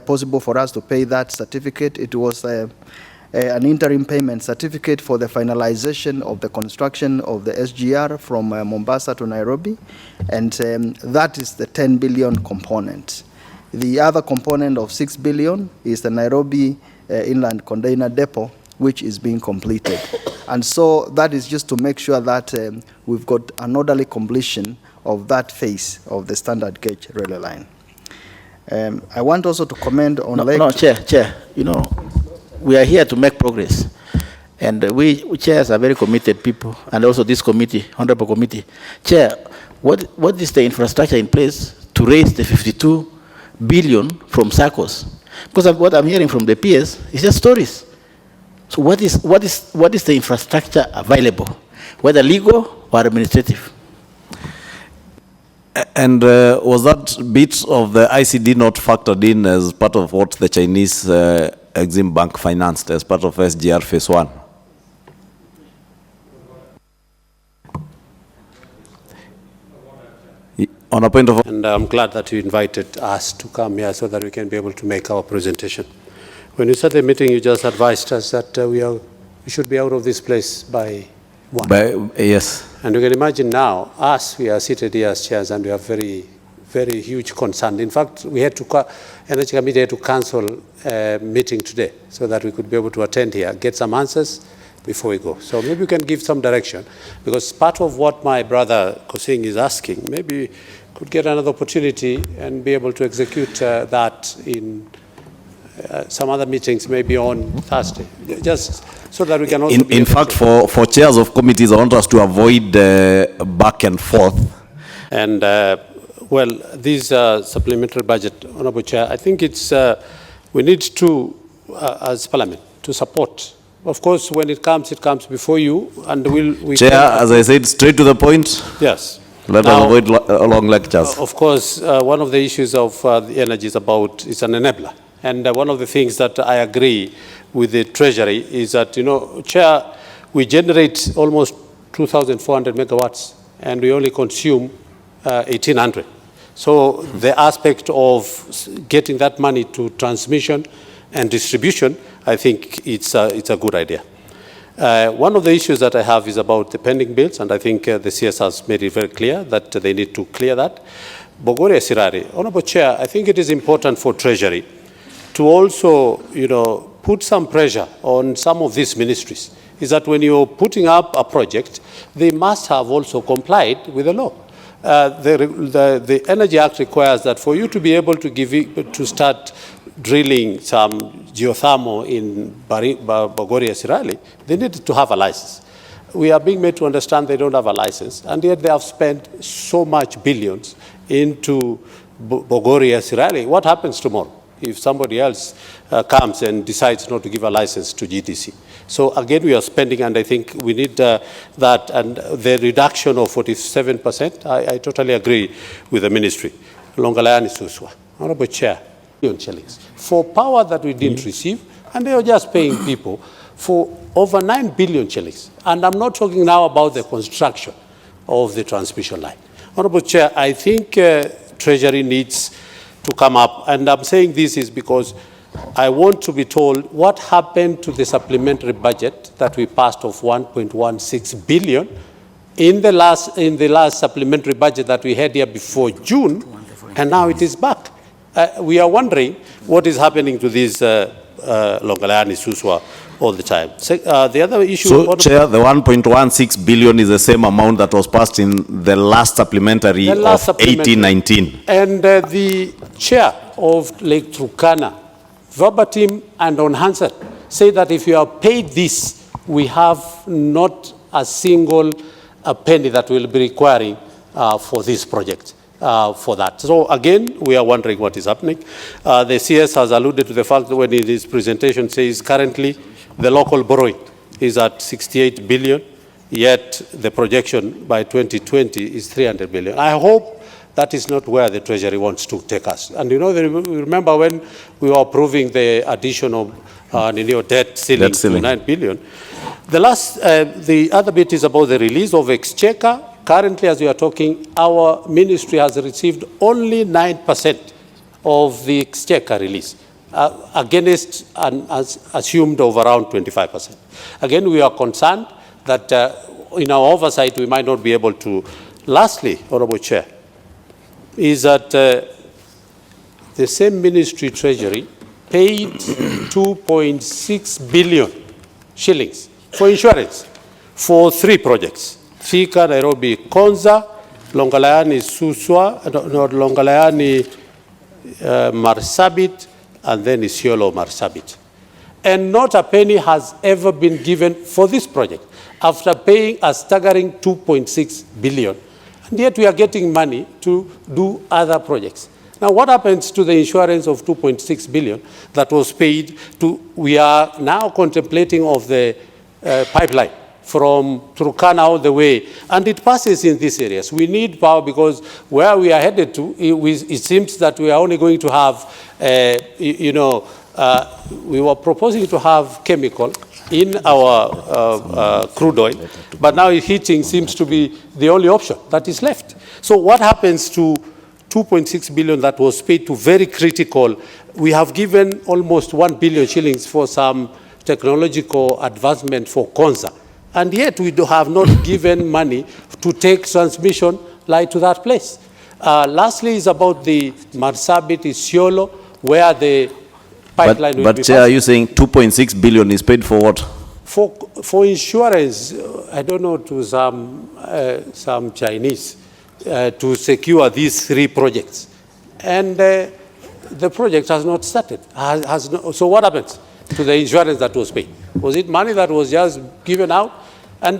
possible for us to pay that certificate. It was an interim payment certificate for the finalization of the construction of the SGR from Mombasa to Nairobi, and that is the 10 billion component. The other component of 6 billion is the Nairobi Inland Container Depot, which is being completed. And so that is just to make sure that we've got an orderly completion of that phase of the standard gauge railway line. I want also to comment on... No, Chair, you know, we are here to make progress. And we chairs are very committed people, and also this committee, Honorable Committee. Chair, what is the infrastructure in place to raise the 52 billion from SACCOs? Because what I'm hearing from the peers is just stories. So what is the infrastructure available, whether legal or administrative? And was that bit of the ICD not factored in as part of what the Chinese Exim Bank financed as part of SGR Phase 1? On a point of... And I'm glad that you invited us to come here so that we can be able to make our presentation. When you started the meeting, you just advised us that we should be out of this place by 1. Yes. And you can imagine now, we are seated here as chairs, and we have very, very huge concern. In fact, we had to, Energy Committee had to cancel a meeting today so that we could be able to attend here, get some answers before we go. So maybe we can give some direction, because part of what my brother Kosing is asking, maybe could get another opportunity and be able to execute that in some other meetings, maybe on Thursday, just so that we can also... In fact, for chairs of committees, I want us to avoid back and forth. And, well, these supplementary budget, Honorable Chair, I think it's, we need to, as Parliament, to support Of course, when it comes before you, and we Chair, as I said, straight to the point. Yes. Let us avoid long lectures. Of course, one of the issues of the energy is an enabler. And one of the things that I agree with the Treasury is that, Chair, we generate almost 2,400 megawatts and we only consume 1,800. So the aspect of getting that money to transmission and distribution, I think it's a good idea. One of the issues that I have is about the pending bills, and I think the CS has made it very clear that they need to clear that. Bogoria Sirari, Honorable Chair, I think it is important for Treasury to also, put some pressure on some of these ministries. Is that when you're putting up a project, they must have also complied with the law. The Energy Act requires that for you to be able to start drilling some geothermal in Bogoria Sirali, they need to have a license. We are being made to understand they don't have a license, and yet they have spent so much billions into Bogoria Sirali. What happens tomorrow if somebody else comes and decides not to give a license to GTC? So again, we are spending, and I think we need that, and the reduction of 47%, I totally agree with the ministry. Longalayani Suswa, Honorable Chair, shillings for power that we didn't receive, and they are just paying people for over 9 billion shillings. And I'm not talking now about the construction of the transmission line. Honorable Chair, I think Treasury needs to come up, and I'm saying this is because I want to be told what happened to the supplementary budget that we passed of 1.16 billion in the last supplementary budget that we had here before June, and now it is back. We are wondering what is happening to this Longalayani Suswa all the time. The other issue... So, Chair, the 1.16 billion is the same amount that was passed in the last supplementary of 1819. And the Chair of Lake Turkana, verbatim and on Hansard, say that if you have paid this, we have not a single penny that we'll be requiring for this project. For that. So again, we are wondering what is happening. The CS has alluded to the fact that when in his presentation says currently the local borrowing is at 68 billion, yet the projection by 2020 is 300 billion. I hope that is not where the Treasury wants to take us. And remember when we were approving the addition of debt ceiling to 9 billion. The other bit is about the release of exchequer. Currently, as we are talking, our ministry has received only 9% of the exchequer release, against an assumed of around 25%. Again, we are concerned that in our oversight, we might not be able to. Lastly, Honorable Chair, is that the same ministry Treasury paid 2.6 billion shillings for insurance for 3 projects. Thika, Nairobi, Konza, Longalayani, Suswa, Longalayani, Marsabit, and then Isiolo, Marsabit. And not a penny has ever been given for this project after paying a staggering 2.6 billion. And yet we are getting money to do other projects. Now, what happens to the insurance of 2.6 billion that was paid to, we are now contemplating of the pipeline from Turkana all the way, and it passes in these areas. We need power because where we are headed to, it seems that we are only going to have, we were proposing to have chemical in our crude oil, but now heating seems to be the only option that is left. So what happens to 2.6 billion that was paid to very critical? We have given almost 1 billion shillings for some technological advancement for Konza. And yet we have not given money to take transmission line to that place. Lastly is about the Marsabit, Isiolo, where the pipeline will be But Chair, are you saying 2.6 billion is paid for what? For insurance, I don't know, to some Chinese to secure these 3 projects. And the project has not started. So what happens to the insurance that was paid? Was it money that was just given out? And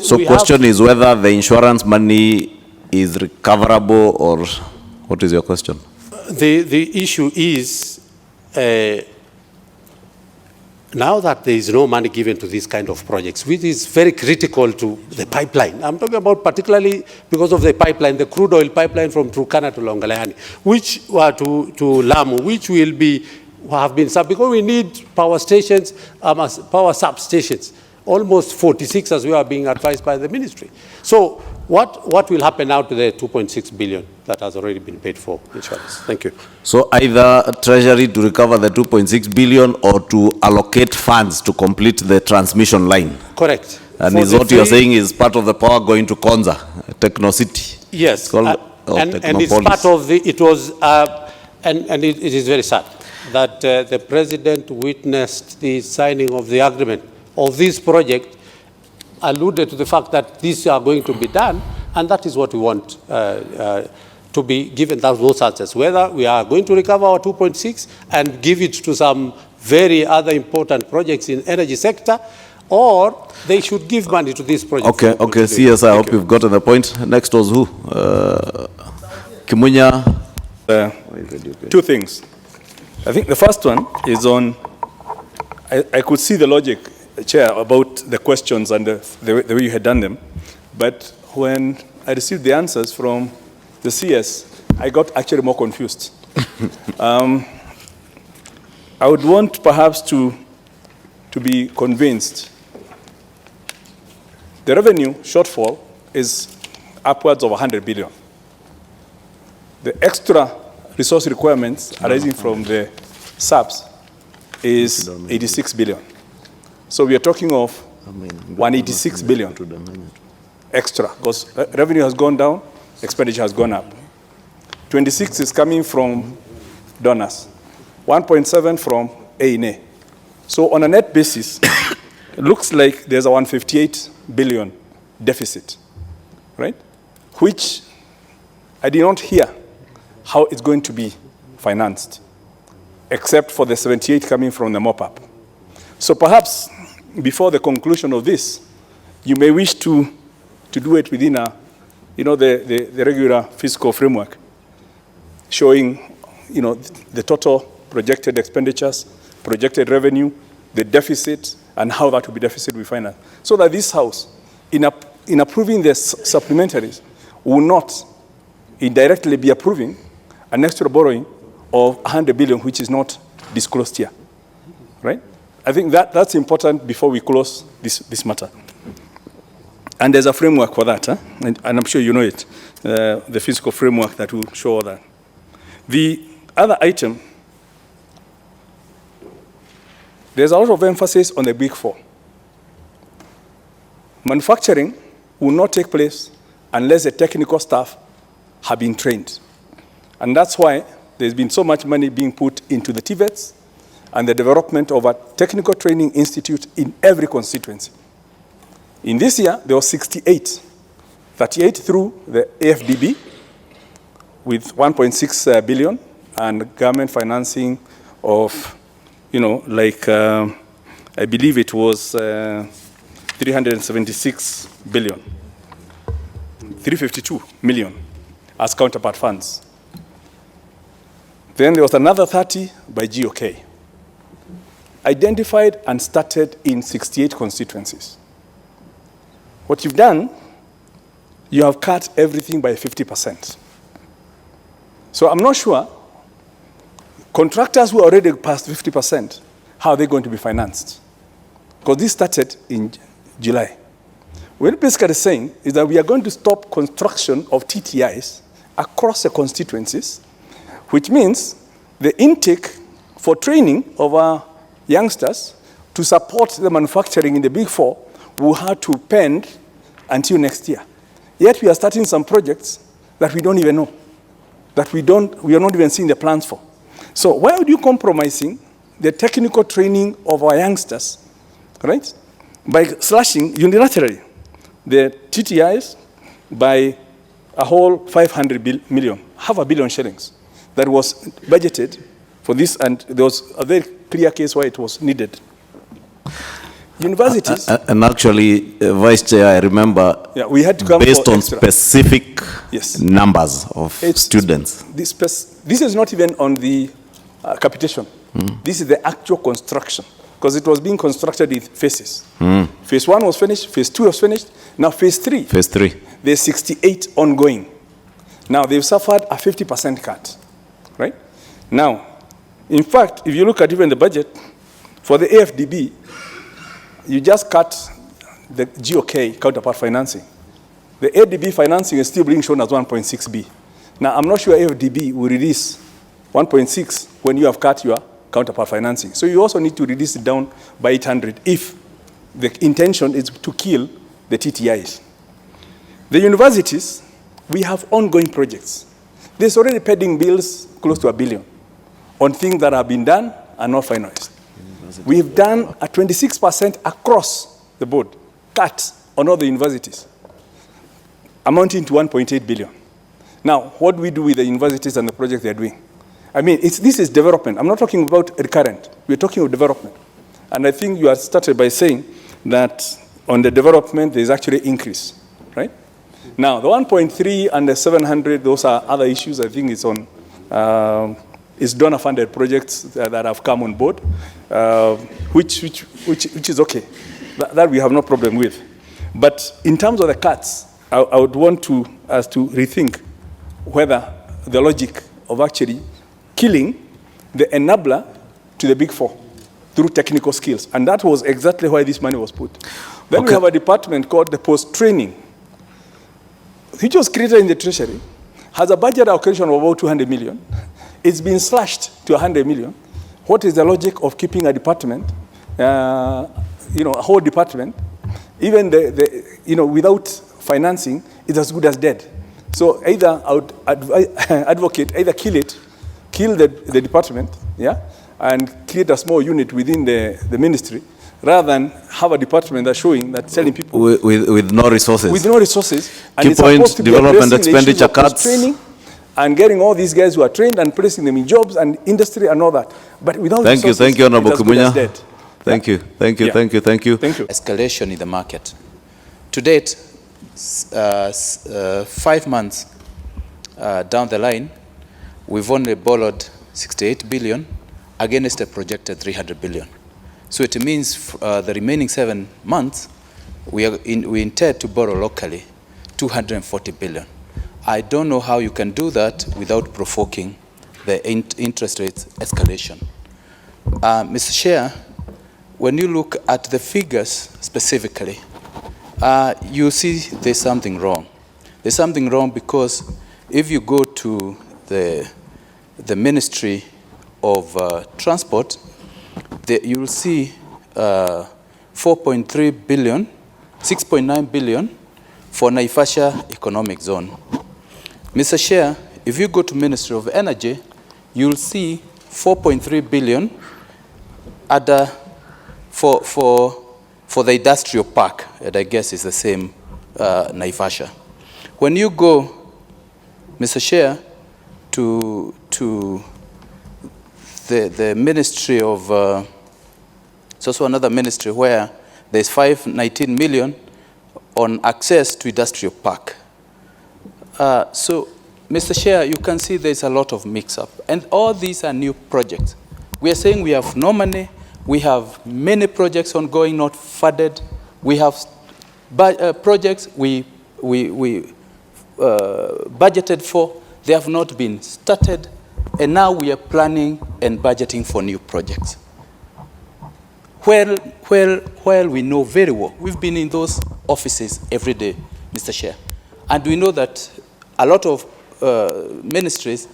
so question is whether the insurance money is recoverable, or what is your question? The issue is now that there is no money given to these kind of projects, which is very critical to the pipeline. I'm talking about particularly because of the pipeline, the crude oil pipeline from Turkana to Longalehani, which were to Lamu, which will be, have been sub, because we need power stations, power substations, almost 46 as we are being advised by the ministry. So what will happen now to the 2.6 billion that has already been paid for insurance? Thank you. So either Treasury to recover the 2.6 billion or to allocate funds to complete the transmission line. Correct. And is what you're saying is part of the power going to Konza, Techno City. Yes, and it's part of the, it was, and it is very sad that the president witnessed the signing of the agreement of this project, alluded to the fact that these are going to be done, and that is what we want to be given those answers, whether we are going to recover our 2.6 and give it to some very other important projects in energy sector, or they should give money to this project. Okay, CS, I hope you've gotten the point. Next was who? Kimunya. Two things. I think the first one is on, I could see the logic, Chair, about the questions and the way you had done them. But when I received the answers from the CS, I got actually more confused. I would want perhaps to be convinced. The revenue shortfall is upwards of 100 billion. The extra resource requirements arising from the subs is 86 billion. So we are talking of 186 billion extra, because revenue has gone down, expenditure has gone up. 26 is coming from donors, 1.7 from A&A. So on a net basis, it looks like there's a 158 billion deficit, right? Which I did not hear how it's going to be financed, except for the 78 coming from the mop-up. So perhaps before the conclusion of this, you may wish to do it within the regular fiscal framework, showing, the total projected expenditures, projected revenue, the deficit, and how that will be deficit we finance. So that this House, in approving the supplementaries, will not indirectly be approving an extra borrowing of 100 billion, which is not disclosed here, right? I think that's important before we close this matter. And there's a framework for that, and I'm sure you know it, the fiscal framework that will show that. The other item, there's a lot of emphasis on the big four. Manufacturing will not take place unless the technical staff have been trained. And that's why there's been so much money being put into the TVETs and the development of a technical training institute in every constituency. In this year, there were 68, 38 through the AFDB with 1.6 billion and government financing of, I believe it was 376 billion, 352 million as counterpart funds. Then there was another 30 by GOK, identified and started in 68 constituencies. What you've done, you have cut everything by 50%. So I'm not sure, contractors who are already past 50%, how are they going to be financed? Because this started in July. What we're basically saying is that we are going to stop construction of TTIs across the constituencies, which means the intake for training of our youngsters to support the manufacturing in the big four will have to pend until next year. Yet we are starting some projects that we don't even know, that we are not even seeing the plans for. So why would you compromising the technical training of our youngsters, right? By slashing unilaterally the TTIs by a whole 500 million, half a billion shillings that was budgeted for this, and there was a very clear case why it was needed. Universities. And actually, Vice Chair, I remember, we had to come based on extra specific numbers of students. This is not even on the capitation. This is the actual construction. because it was being constructed in phases. Phase 1 was finished, phase 2 was finished, now phase 3. Phase 3. There's 68 ongoing. Now they've suffered a 50% cut, right? Now, in fact, if you look at even the budget, for the AFDB, you just cut the GOK counterpart financing. The ADB financing is still being shown as 1.6B. Now, I'm not sure AFDB will release 1.6 when you have cut your counterpart financing. So you also need to reduce it down by 800 if the intention is to kill the TTIs. The universities, we have ongoing projects. There's already pending bills close to $1 billion on things that have been done and not finalized. We've done a 26% across the board cut on all the universities, amounting to 1.8 billion. Now, what do we do with the universities and the projects they're doing? I mean, this is development. I'm not talking about recurrent. We're talking about development. And I think you have started by saying that on the development, there's actually increase, right? Now, the 1.3 and the 700, those are other issues. I think it's on, it's donor-funded projects that have come on board, which is okay. That we have no problem with. But in terms of the cuts, I would want us to rethink whether the logic of actually killing the enabler to the big four through technical skills. And that was exactly why this money was put. Then we have a department called the post-training, which was created in the Treasury, has a budget allocation of about 200 million. It's been slashed to 100 million. What is the logic of keeping a department, a whole department, even without financing, is as good as dead. So either I would advocate, either kill the department, yeah, and create a small unit within the ministry, rather than have a department that's showing that telling people with no resources. With no resources. And Key it's point, supposed to be development addressing the issues expenditure of cuts. training and getting all these guys who are trained and placing them in jobs and industry and all that. But without resources, Thank you, Honorable it's as good as Kumunya. dead. Thank you. Yeah. Thank you. Escalation in the market. To date, 5 months down the line, we've only borrowed 68 billion against a projected 300 billion. So it means the remaining 7 months, we intend to borrow locally 240 billion. I don't know how you can do that without provoking the interest rate escalation. Mr. Chair, when you look at the figures specifically, you see there's something wrong. There's something wrong because if you go to the Ministry of Transport, you will see 4.3 billion, 6.9 billion for Naivasha Economic Zone. Mr. Chair, if you go to Ministry of Energy, you'll see 4.3 billion for the industrial park, and I guess it's the same Naivasha. When you go, Mr. Chair, to the Ministry of, it's also another ministry where there's 519 million on access to industrial park. So, Mr. Chair, you can see there's a lot of mix-up. And all these are new projects. We are saying we have no money. We have many projects ongoing, not funded. We have projects we budgeted for. They have not been started. And now we are planning and budgeting for new projects. Well, we know very well, we've been in those offices every day, Mr. Chair. And we know that a lot of ministries,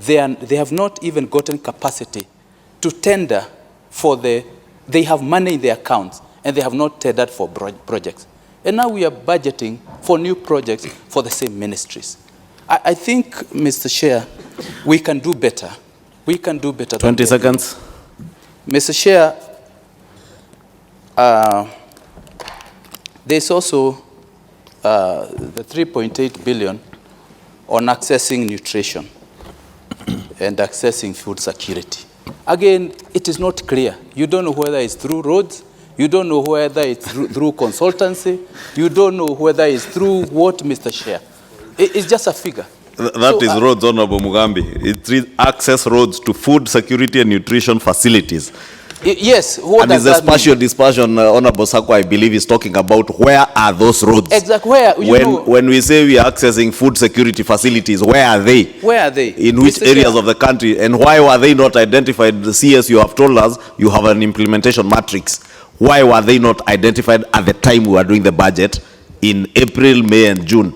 they have not even gotten capacity to tender for they have money in their accounts, and they have not tendered for projects. And now we are budgeting for new projects for the same ministries. I think, Mr. Chair, we can do better. We can do better. 20 seconds. Mr. Chair, there's also the 3.8 billion on accessing nutrition and accessing food security. Again, it is not clear. You don't know whether it's through roads. You don't know whether it's through consultancy. You don't know whether it's through what, Mr. Chair. It's just a figure. That is roads, Honorable Mugambi. It's access roads to food security and nutrition facilities. Yes. What And does it's a that mean? spatial dispersion, Honorable Sako, I believe, is talking about where are those roads? Exactly. Where? You know, When we say we are accessing food security facilities, where are they? where are they? In which Mr. areas Chair. of the country? And why were they not identified? The CS, you have told us you have an implementation matrix. Why were they not identified at the time we were doing the budget in April, May, and June?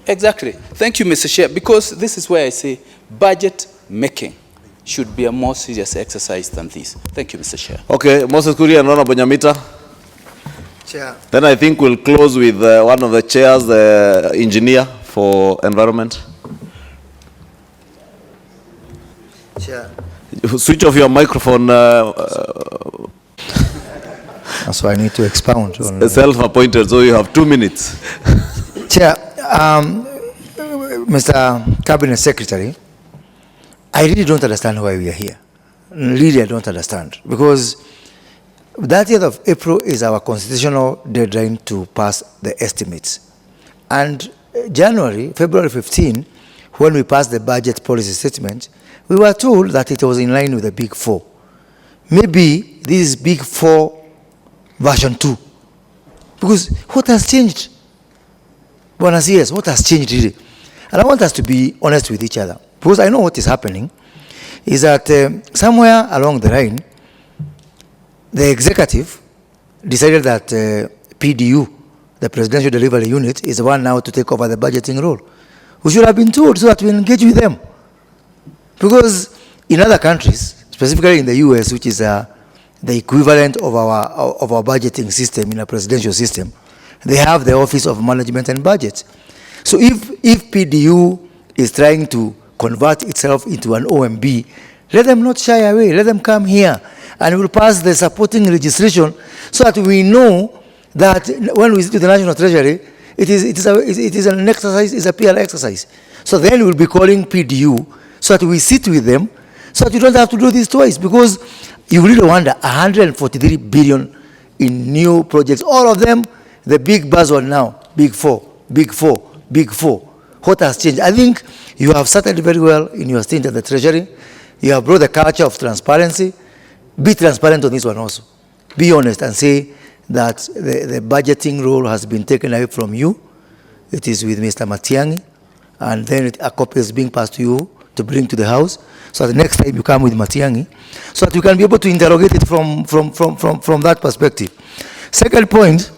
Exactly. Thank you, Mr. Chair, because this is where I say budget making should be a more serious exercise than this. Thank you, Mr. Chair. Okay, Moses Kuria and Honorable Nyamita. Chair. Then I think we'll close with one of the chairs, the engineer for environment. Chair. Switch off your microphone. So I need to expound on. Self-appointed, so you have 2 minutes. Chair, Mr. Cabinet Secretary, I really don't understand why we are here. Really, I don't understand. Because 30th of April is our constitutional deadline to pass the estimates. And February 15, when we passed the budget policy statement, we were told that it was in line with the Big Four. Maybe this is Big Four version 2. Because what has changed? Buenos Aires, what has changed really? And I want us to be honest with each other. Because I know what is happening is that somewhere along the line, the executive decided that PDU, the Presidential Delivery Unit, is the one now to take over the budgeting role. We should have been told so that we engage with them. Because in other countries, specifically in the US, which is the equivalent of our budgeting system in a presidential system, they have the Office of Management and Budget. So if PDU is trying to convert itself into an OMB, let them not shy away. Let them come here and we'll pass the supporting legislation so that we know that when we sit to the National Treasury, it is an exercise, it's a PR exercise. So then we'll be calling PDU so that we sit with them so that you don't have to do this twice, because you really wonder, 143 billion in new projects, all of them, the big buzzword now, Big Four, Big Four, Big Four. What has changed? I think you have started very well in your stint at the Treasury. You have brought the culture of transparency. Be transparent on this one also. Be honest and say that the budgeting role has been taken away from you. It is with Mr. Matiang'i, and then a copy is being passed to you to bring to the House. So the next time you come with Matiang'i, so that you can be able to interrogate it from that perspective. Second point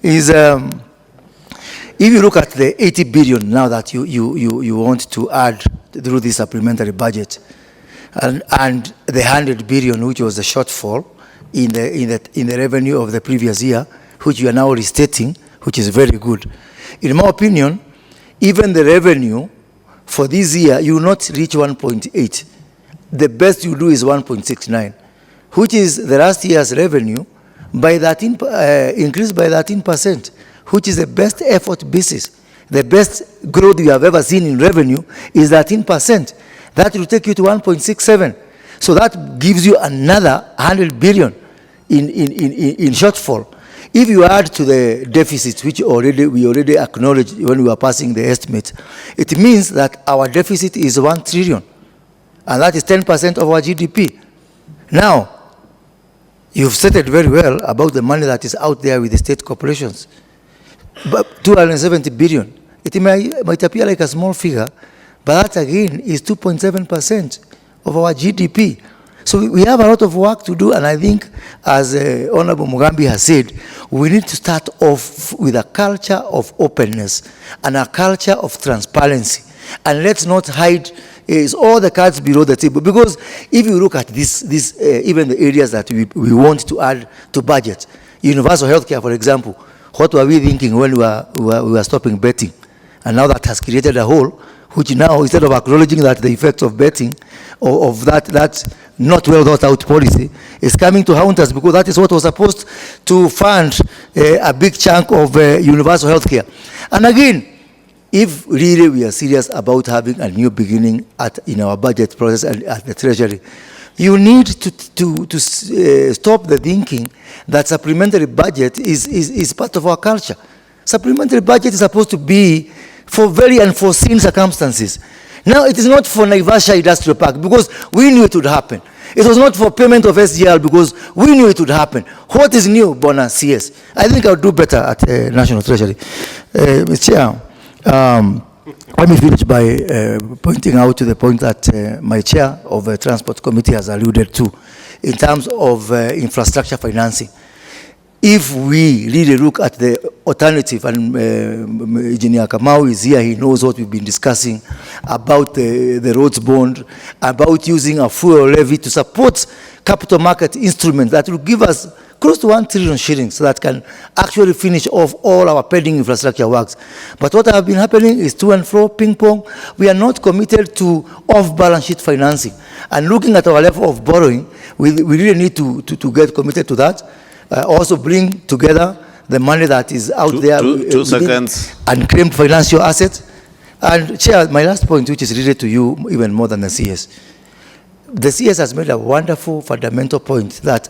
is, if you look at the 80 billion now that you want to add through this supplementary budget, and the 100 billion which was the shortfall in the revenue of the previous year, which you are now restating, which is very good. In my opinion, even the revenue for this year, you will not reach 1.8. The best you do is 1.69, which is the last year's revenue by increased by 13%, which is the best effort basis. The best growth you have ever seen in revenue is 13%. That will take you to 1.67. So that gives you another 100 billion in shortfall. If you add to the deficit, which we already acknowledged when we were passing the estimate, it means that our deficit is 1 trillion. And that is 10% of our GDP. Now, you've stated very well about the money that is out there with the state corporations. But 270 billion. It might appear like a small figure, but that again is 2.7% of our GDP. So we have a lot of work to do, and I think, as Honorable Mugambi has said, we need to start off with a culture of openness and a culture of transparency. And let's not hide all the cards below the table, because if you look at this even the areas that we want to add to budget, universal healthcare, for example, what were we thinking when we were stopping betting? And now that has created a hole, which now, instead of acknowledging that the effects of betting, or of that not well thought out policy, is coming to haunt us, because that is what was supposed to fund a big chunk of universal health care. And again, if really we are serious about having a new beginning in our budget process and at the Treasury, you need to stop the thinking that supplementary budget is part of our culture. Supplementary budget is supposed to be for very unforeseen circumstances. Now, it is not for Naivasha Industrial Park, because we knew it would happen. It was not for payment of SGR because we knew it would happen. What is new, Bona CS? I think I'll do better at National Treasury. Mr. Chair, let me finish by pointing out to the point that my chair of the Transport Committee has alluded to in terms of infrastructure financing. If we really look at the alternative, and Engineer Kamau is here, he knows what we've been discussing about the roads bond, about using a fuel levy to support capital market instruments that will give us close to 1 trillion shillings so that can actually finish off all our pending infrastructure works. But what has been happening is to and fro, ping pong. We are not committed to off-balance sheet financing. And looking at our level of borrowing, we really need to get committed to that. Also bring together the money that is out there. Two seconds. Unclaimed financial assets. And Chair, my last point, which is related to you even more than the CS. The CS has made a wonderful fundamental point that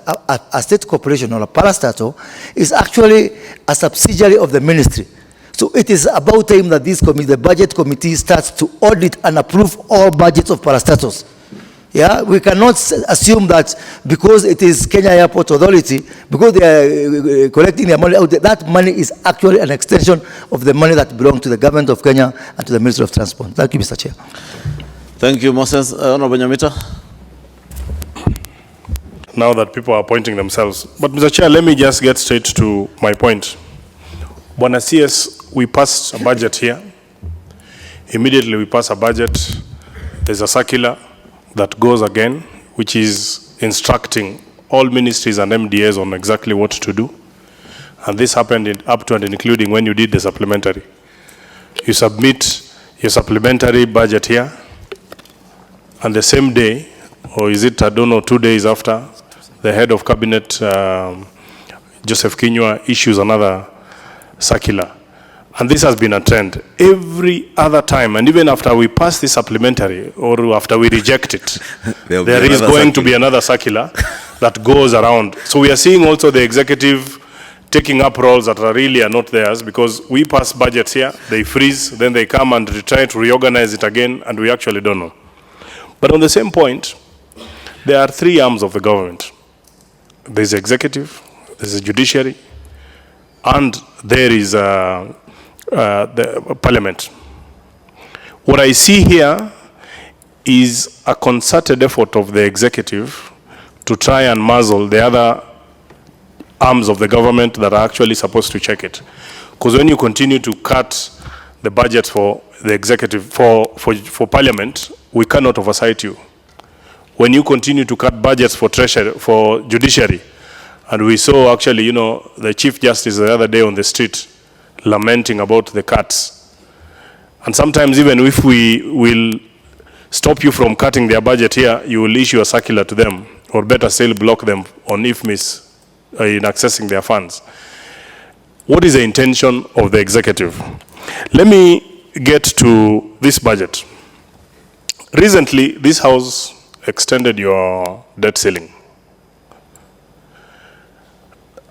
a state corporation or a parastatal is actually a subsidiary of the ministry. So it is about time that this committee, the budget committee, starts to audit and approve all budgets of parastatals. Yeah, we cannot assume that because it is Kenya Airport Authority, because they are collecting their money out there, that money is actually an extension of the money that belongs to the government of Kenya and to the Ministry of Transport. Thank you, Mr. Chair. Thank you, Moses. Honorable Nyamita. Now that people are appointing themselves. But Mr. Chair, let me just get straight to my point. Bwana CS, we passed a budget here. Immediately we pass a budget. There's a circular that goes again, which is instructing all ministries and MDAs on exactly what to do. And this happened up to and including when you did the supplementary. You submit your supplementary budget here, and the same day, or is it, I don't know, 2 days after, the head of cabinet, Joseph Kinyua, issues another circular. And this has been a trend. Every other time, and even after we pass this supplementary, or after we reject it, there is going to be another circular that goes around. So we are seeing also the executive taking up roles that are really not theirs, because we pass budgets here, they freeze, then they come and try to reorganize it again, and we actually don't know. But on the same point, there are three arms of the government. There's executive, there's a judiciary, and there is the parliament. What I see here is a concerted effort of the executive to try and muzzle the other arms of the government that are actually supposed to check it. Because when you continue to cut the budget for the executive, for parliament, we cannot oversight you. When you continue to cut budgets for treasury, for judiciary, and we saw actually, you know, the Chief Justice the other day on the street lamenting about the cuts. And sometimes even if we will stop you from cutting their budget here, you will issue a circular to them, or better still block them on IFMIS in accessing their funds. What is the intention of the executive? Let me get to this budget. Recently, this House extended your debt ceiling.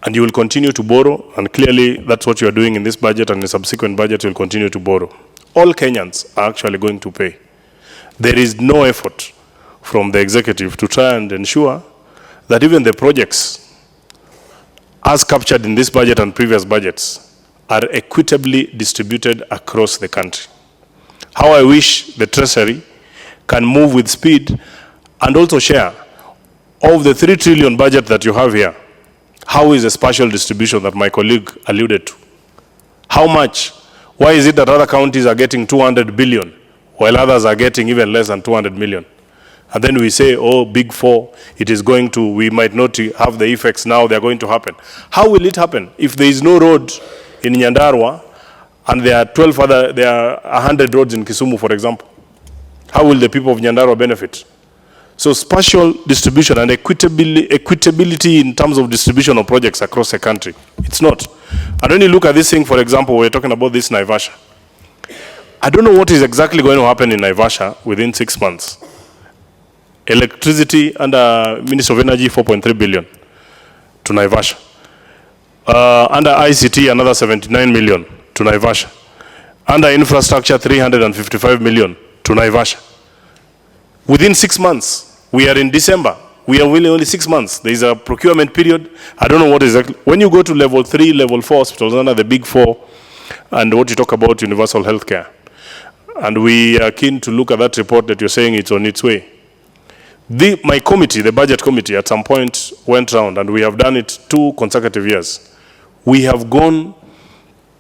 And you will continue to borrow, and clearly that's what you are doing in this budget, and the subsequent budget you will continue to borrow. All Kenyans are actually going to pay. There is no effort from the executive to try and ensure that even the projects as captured in this budget and previous budgets are equitably distributed across the country. How I wish the Treasury can move with speed and also share of the 3 trillion budget that you have here. How is the spatial distribution that my colleague alluded to? How much? Why is it that other counties are getting 200 billion while others are getting even less than 200 million? And then we say, oh, big four, it is going to, we might not have the effects now, they're going to happen. How will it happen if there is no road in Nyandarua and there are 100 roads in Kisumu, for example? How will the people of Nyandarua benefit? So spatial distribution and equitability in terms of distribution of projects across the country, it's not. And when you look at this thing, for example, we're talking about this Naivasha. I don't know what is exactly going to happen in Naivasha within 6 months. Electricity under Ministry of Energy, 4.3 billion to Naivasha. Under ICT, another 79 million to Naivasha. Under infrastructure, 355 million to Naivasha. Within 6 months, we are in December. We are only 6 months. There is a procurement period. I don't know what exactly. When you go to level 3, level 4 hospitals under the big 4, and what you talk about universal health care, and we are keen to look at that report that you're saying it's on its way. My committee, the budget committee, at some point went round, and we have done it 2 consecutive years. We have gone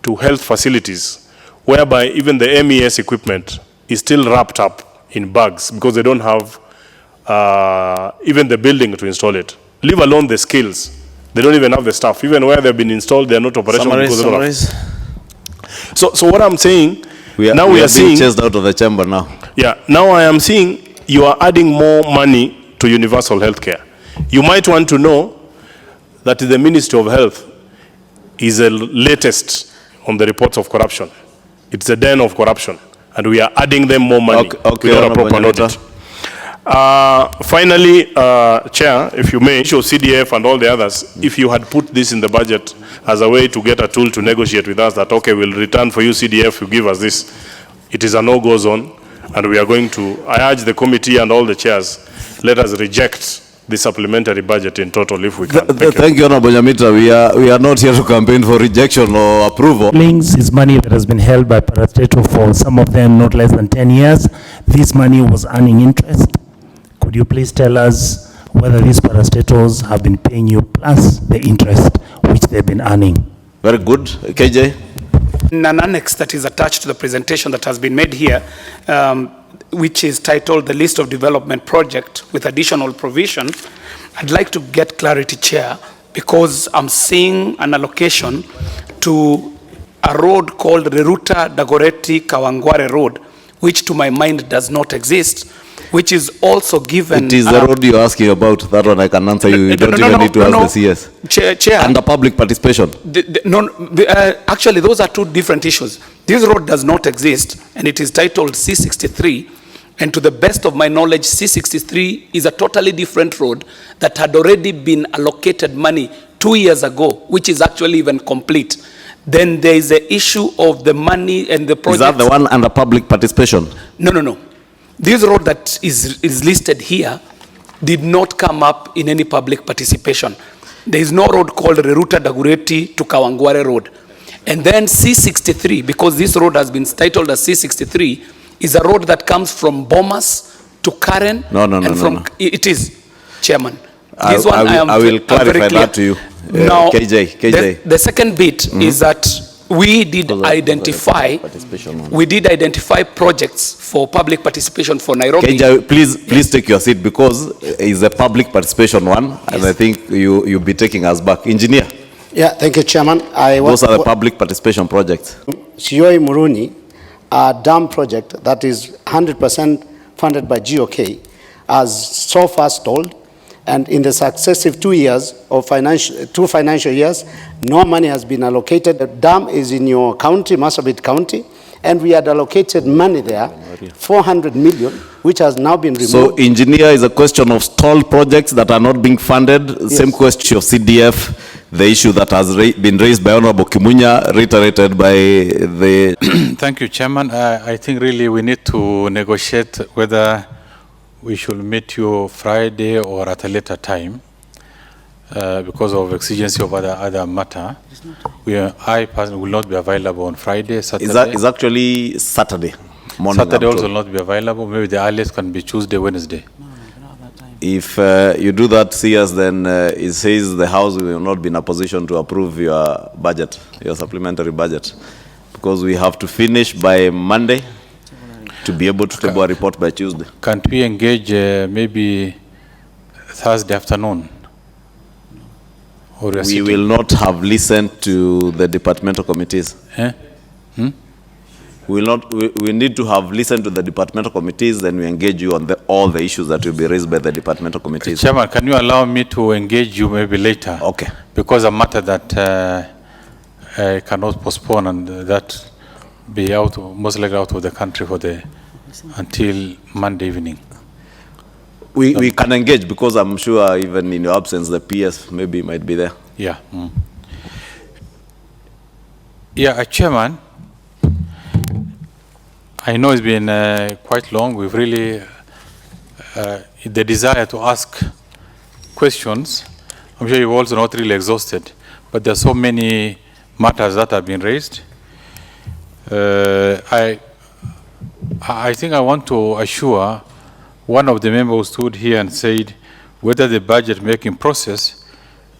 to health facilities whereby even the MES equipment is still wrapped up in bags because they don't have even the building to install it. Leave alone the skills. They don't even have the staff. Even where they've been installed, they are not operational. So what I'm saying, we are seeing chased out of the chamber now. Yeah, now I am seeing you are adding more money to universal health care. You might want to know that the Ministry of Health is the latest on the reports of corruption. It's a den of corruption, and we are adding them more money without a proper audit. Finally, Chair, if you may, show CDF and all the others, if you had put this in the budget as a way to get a tool to negotiate with us that, okay, we'll return for you CDF, you give us this. It is a no-go zone, and we are going to, I urge the committee and all the chairs, let us reject the supplementary budget in total if we can. Thank you, Honorable Nyamita. We are not here to campaign for rejection or approval. Links is money that has been held by parastatal for some of them not less than 10 years. This money was earning interest. Could you please tell us whether these parastatals have been paying you plus the interest which they've been earning? Very good. KJ? In an annex that is attached to the presentation that has been made here, which is titled the list of development project with additional provision, I'd like to get clarity, Chair, because I'm seeing an allocation to a road called Reruta Dagoretti Kawangware Road, which to my mind does not exist, which is also given. It is the road you're asking about. That one I can answer you. You don't even need to ask the CS. Chair. And the public participation. Actually, those are 2 different issues. This road does not exist, and it is titled C63. And to the best of my knowledge, C63 is a totally different road that had already been allocated money 2 years ago, which is actually even complete. Then there is the issue of the money and the project. Is that the one under public participation? No. This road that is listed here did not come up in any public participation. There is no road called Reruta Dagoretti to Kawangware Road. And then C63, because this road has been titled as C63, is a road that comes from Bomas to Karen. No. It is, Chairman. I will clarify that to you. Now, KJ. The second bit is that we did identify projects for public participation for Nairobi. KJ, please take your seat because it's a public participation one, yes. And I think you'll be taking us back. Engineer. Yeah, thank you, Chairman. Those are the public participation projects. Shioi Muruni, a dam project that is 100% funded by GOK, has so far stalled, and in the successive 2 years of two financial years, no money has been allocated. The dam is in your county, Marsabit County, and we had allocated money there, 400 million, which has now been removed. So, engineer, is a question of stalled projects that are not being funded. Yes. Same question of CDF, the issue that has been raised by Honorable Kimunya, reiterated by the... Thank you, Chairman. I think really we need to negotiate whether we should meet you Friday or at a later time because of exigency of other matter. I personally will not be available on Friday, Saturday. It's actually Saturday morning. Saturday also will not be available. Maybe the earliest can be Tuesday, Wednesday. If you do that, CS, then it says the House will not be in a position to approve your budget, your supplementary budget, because we have to finish by Monday to be able to table a report by Tuesday. Can't we engage maybe Thursday afternoon? Or we will not have listened to the departmental committees. We need to have listened to the departmental committees, then we engage you on all the issues that will be raised by the departmental committees. Chairman, can you allow me to engage you maybe later? Okay. Because a matter that I cannot postpone, and that be most likely out of the country until Monday evening. We can engage because I'm sure even in your absence, the PS maybe might be there. Yeah. Yeah, Chairman, I know it's been quite long. We've really, the desire to ask questions. I'm sure you've also not really exhausted, but there are so many matters that have been raised. I think I want to assure one of the members who stood here and said whether the budget making process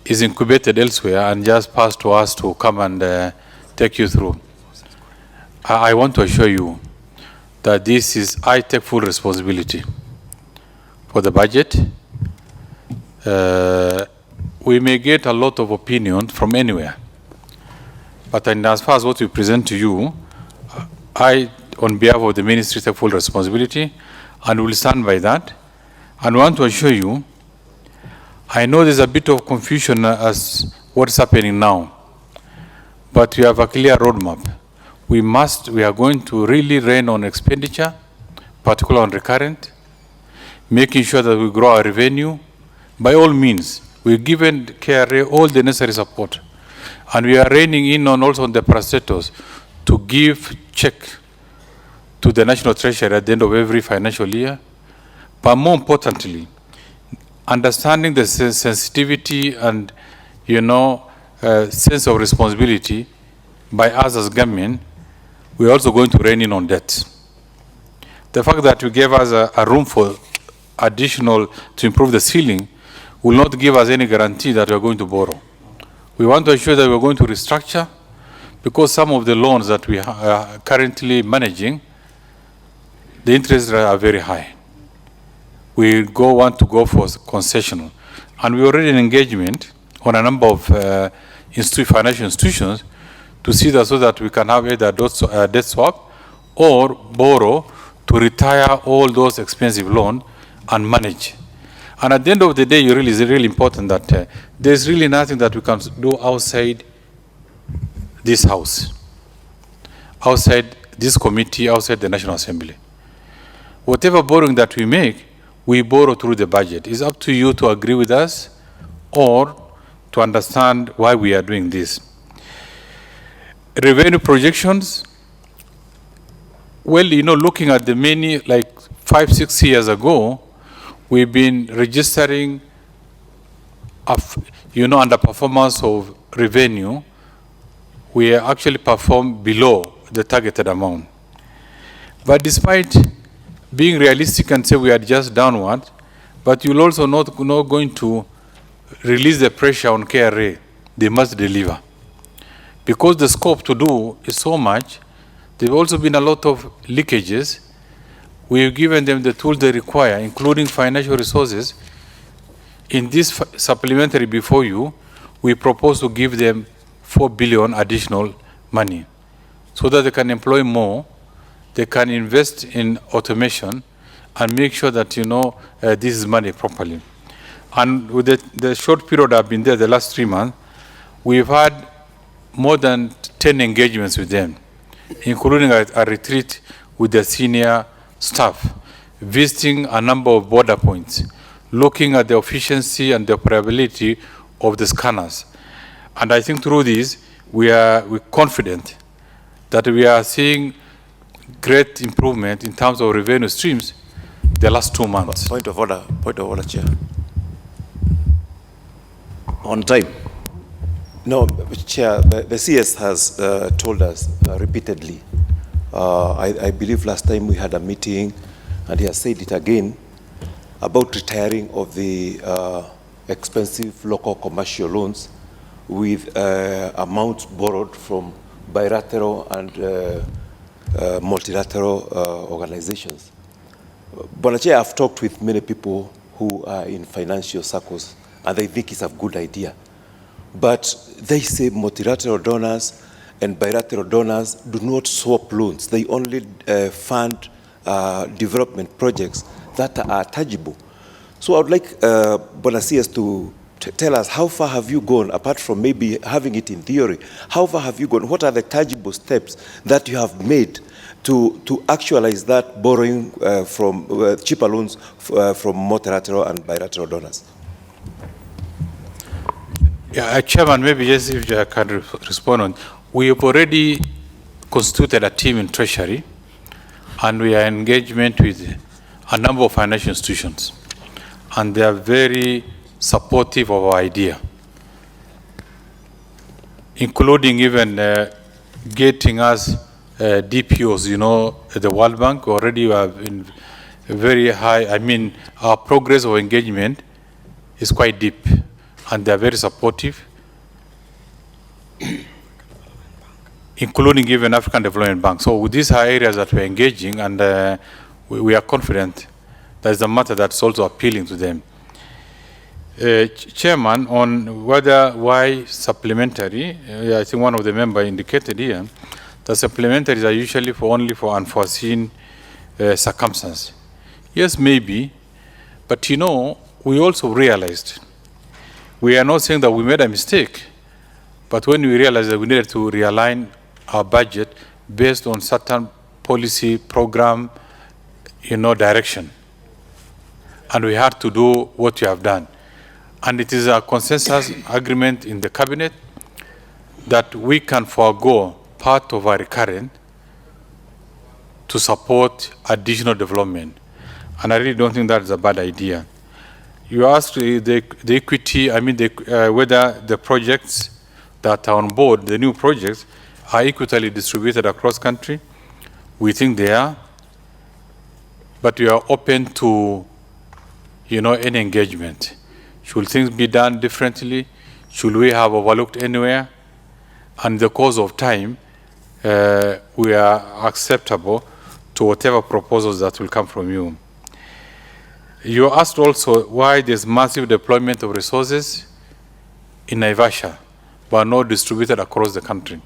is incubated elsewhere and just passed to us to come and take you through. I want to assure you that this is, I take full responsibility for the budget. We may get a lot of opinions from anywhere, but as far as what we present to you, I, on behalf of the ministry, take full responsibility and will stand by that. And want to assure you, I know there's a bit of confusion as what's happening now, but we have a clear roadmap. We are going to really rein on expenditure, particularly on recurrent, making sure that we grow our revenue. By all means, we've given KRA all the necessary support. And we are reining in on also on the parastatals to give check to the National Treasury at the end of every financial year. But more importantly, understanding the sensitivity and, sense of responsibility by us as government, we're also going to rein in on debt. The fact that you gave us a room for additional to improve the ceiling will not give us any guarantee that we're going to borrow. We want to ensure that we're going to restructure, because some of the loans that we are currently managing, the interest rates are very high. We want to go for concessional. And we already in engagement on a number of financial institutions to see that so that we can have either debt swap or borrow to retire all those expensive loans and manage. And at the end of the day, it's really important that there's really nothing that we can do outside this house, outside this committee, outside the National Assembly. Whatever borrowing that we make, we borrow through the budget. It's up to you to agree with us or to understand why we are doing this. Revenue projections, well, looking at the many, like 5-6 years ago, we've been registering, underperformance of revenue. We actually perform below the targeted amount. But despite being realistic and say we are just downward, but you'll also not going to release the pressure on KRA. They must deliver. Because the scope to do is so much, there have also been a lot of leakages. We've given them the tools they require, including financial resources. In this supplementary before you, we propose to give them 4 billion additional money so that they can employ more, they can invest in automation and make sure that this is managed properly. And with the short period I've been there, the last 3 months, we've had more than 10 engagements with them, including a retreat with the senior staff, visiting a number of border points, looking at the efficiency and the operability of the scanners. And I think through this, we're confident that we are seeing great improvement in terms of revenue streams the last 2 months. Point of order, Chair. On time. No, Chair, the CS has told us repeatedly. I believe last time we had a meeting, and he has said it again, about retiring of the expensive local commercial loans with amounts borrowed from bilateral and multilateral organizations. But Chair, I've talked with many people who are in financial circles, and they think it's a good idea. But they say multilateral donors and bilateral donors do not swap loans. They only fund development projects that are tangible. So I would like Bonasias to tell us, how far have you gone, apart from maybe having it in theory, how far have you gone? What are the tangible steps that you have made to actualize that borrowing from cheaper loans from multilateral and bilateral donors? Yeah, Chairman, maybe just if I can respond on. We have already constituted a team in Treasury, and we are in engagement with a number of financial institutions. And they are very supportive of our idea, including even getting us DPOs. You know, at the World Bank already we have been very high. I mean, our progress of engagement is quite deep, and they are very supportive, including even African Development Bank. So these are areas that we're engaging, and we are confident that is a matter that's also appealing to them. Chairman, on why supplementary, I think one of the members indicated here, the supplementaries are usually only for unforeseen circumstances. Yes, maybe, but you know, we also realized, we are not saying that we made a mistake, but when we realized that we needed to realign our budget based on certain policy program, direction, and we had to do what we have done. And it is a consensus agreement in the cabinet that we can forego part of our recurrent to support additional development. And I really don't think that is a bad idea. You asked the equity, I mean, whether the projects that are on board, the new projects, are equitably distributed across country. We think they are, but we are open to, any engagement. Should things be done differently? Should we have overlooked anywhere? And in the course of time, we are acceptable to whatever proposals that will come from you. You asked also why there's massive deployment of resources in Naivasha, but not distributed across the country.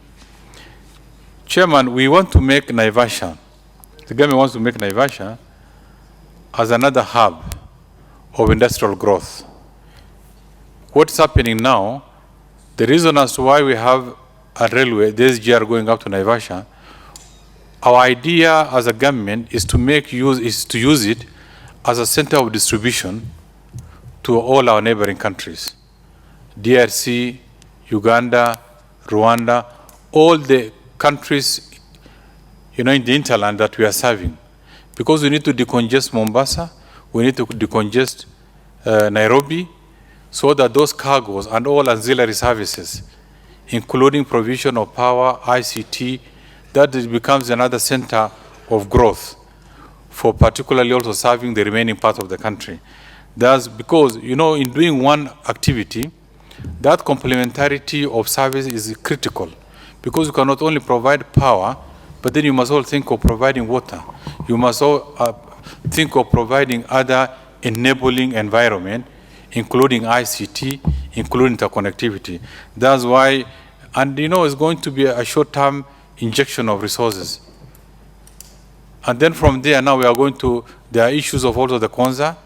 Chairman, we want to make Naivasha, the government wants to make Naivasha as another hub of industrial growth. What's happening now, the reason as to why we have a railway, the SGR going up to Naivasha, our idea as a government is to use it as a center of distribution to all our neighboring countries. DRC, Uganda, Rwanda, all the countries, in the hinterland that we are serving. Because we need to decongest Mombasa, we need to decongest Nairobi, so that those cargoes and all ancillary services, including provision of power, ICT, that becomes another center of growth for particularly also serving the remaining part of the country. That's because, in doing one activity, that complementarity of service is critical, because you cannot only provide power, but then you must also think of providing water. You must also think of providing other enabling environment, including ICT, including interconnectivity. That's why, and it's going to be a short-term injection of resources. And then from there, now we are going to, there are issues of also the Konza.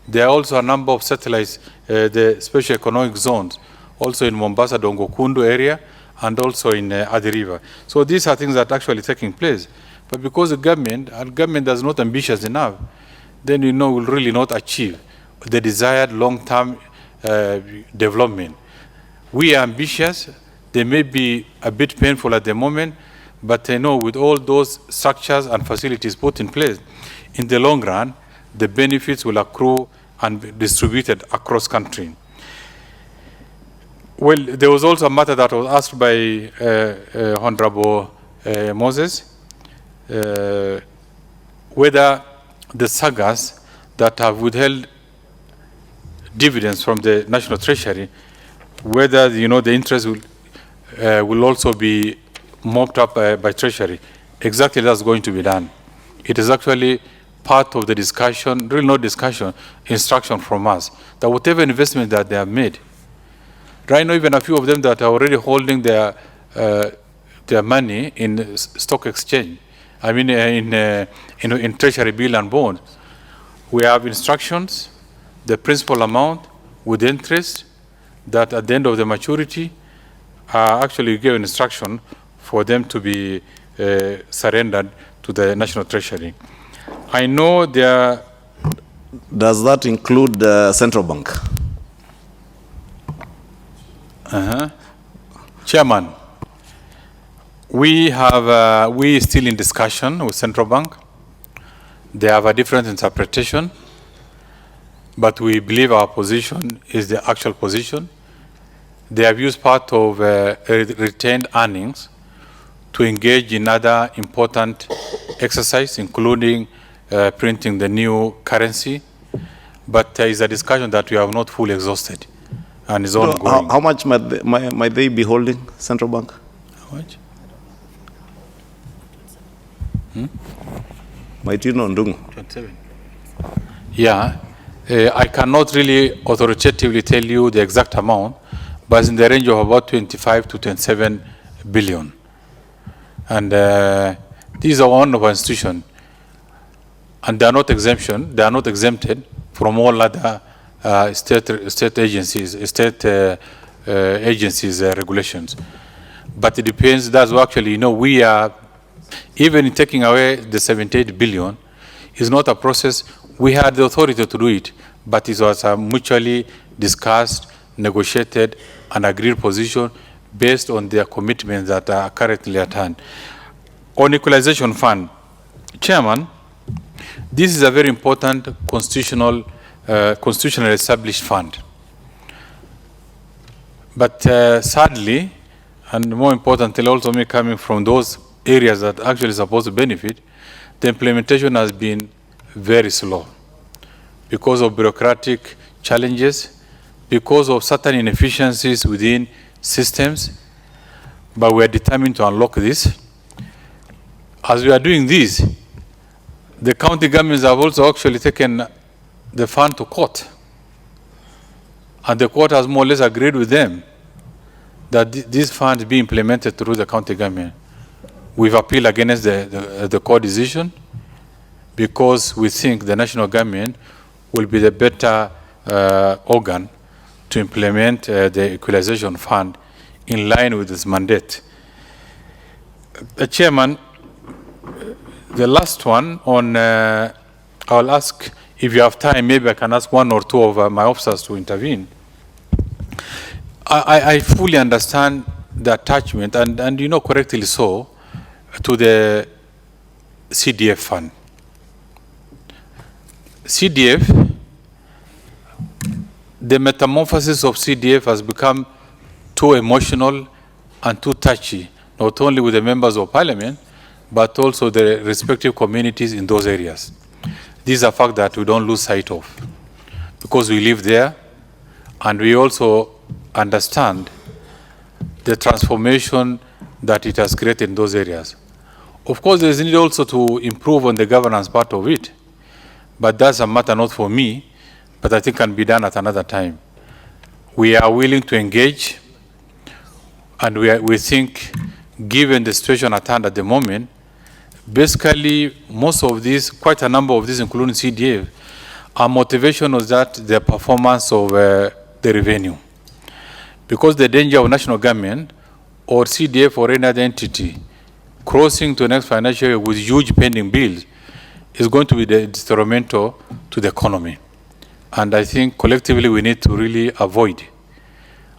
There are also a number of satellites, the special economic zones, also in Mombasa, Dongokundu area, and also in Athi River. So these are things that are actually taking place. But because the government is not ambitious enough, then will really not achieve the desired long-term development. We are ambitious. They may be a bit painful at the moment, but with all those structures and facilities put in place, in the long run, the benefits will accrue and be distributed across country. Well, there was also a matter that was asked by Honorable Moses, whether the sagas that have withheld dividends from the National Treasury, whether the interest will also be mopped up by Treasury. Exactly that's going to be done. It is actually part of the discussion, really not discussion, instruction from us, that whatever investment that they have made, right now even a few of them that are already holding their money in stock exchange, I mean in Treasury bill and bonds, we have instructions, the principal amount with interest, that at the end of the maturity, actually give instruction for them to be surrendered to the National Treasury. I know there. Does that include the central bank? Chairman, we still in discussion with central bank. They have a different interpretation. but we believe our position is the actual position. They have used part of retained earnings to engage in other important exercise, including printing the new currency. But there is a discussion that we have not fully exhausted and is ongoing. How much might they be holding, central bank? How much? Might you know, Ndungu? 27. Yeah, I cannot really authoritatively tell you the exact amount, but it's in the range of about 25 to 27 billion. And these are one of our institutions, and they are not exemption. They are not exempted from all other state agencies, regulations. But it depends. That's what actually, you know, we are, even in taking away the 78 billion, is not a process. We had the authority to do it, but it was a mutually discussed, negotiated, and agreed position based on their commitments that are currently at hand. On equalization fund, Chairman, this is a very important constitutionally established fund. But sadly, and more importantly, also me coming from those areas that actually supposed to benefit, the implementation has been very slow because of bureaucratic challenges, because of certain inefficiencies within systems, but we are determined to unlock this. As we are doing this, the county governments have also actually taken the fund to court. And the court has more or less agreed with them that these funds be implemented through the county government. We've appealed against the court decision because we think the national government will be the better organ to implement the equalization fund in line with its mandate. Chairman, the last one on, I'll ask if you have time, maybe I can ask one or two of my officers to intervene. I fully understand the attachment, and you know correctly so, to the CDF fund. CDF, the metamorphosis of CDF has become too emotional and too touchy, not only with the members of parliament, but also the respective communities in those areas. These are facts that we don't lose sight of because we live there, and we also understand the transformation that it has created in those areas. Of course, there is need also to improve on the governance part of it, but that's a matter not for me, but I think can be done at another time. We are willing to engage, and we think, given the situation at hand at the moment, basically most of these, quite a number of these, including CDF, our motivation was that the performance of the revenue. Because the danger of national government or CDF or any other entity crossing to the next financial year with huge pending bills is going to be detrimental to the economy. And I think collectively we need to really avoid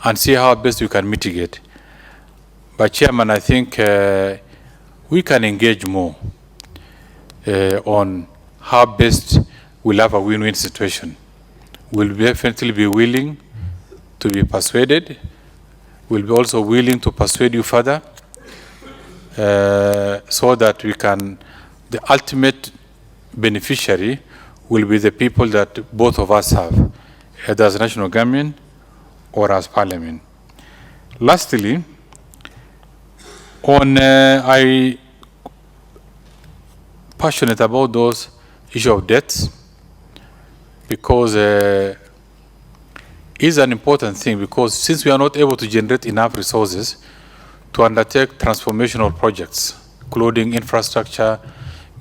and see how best we can mitigate. But Chairman, I think we can engage more on how best we'll have a win-win situation. We'll definitely be willing to be persuaded. We'll be also willing to persuade you further so that we can, the ultimate beneficiary will be the people that both of us have, either as national government or as parliament. Lastly, on I passionate about those issue of debts because it's an important thing, because since we are not able to generate enough resources to undertake transformational projects, including infrastructure,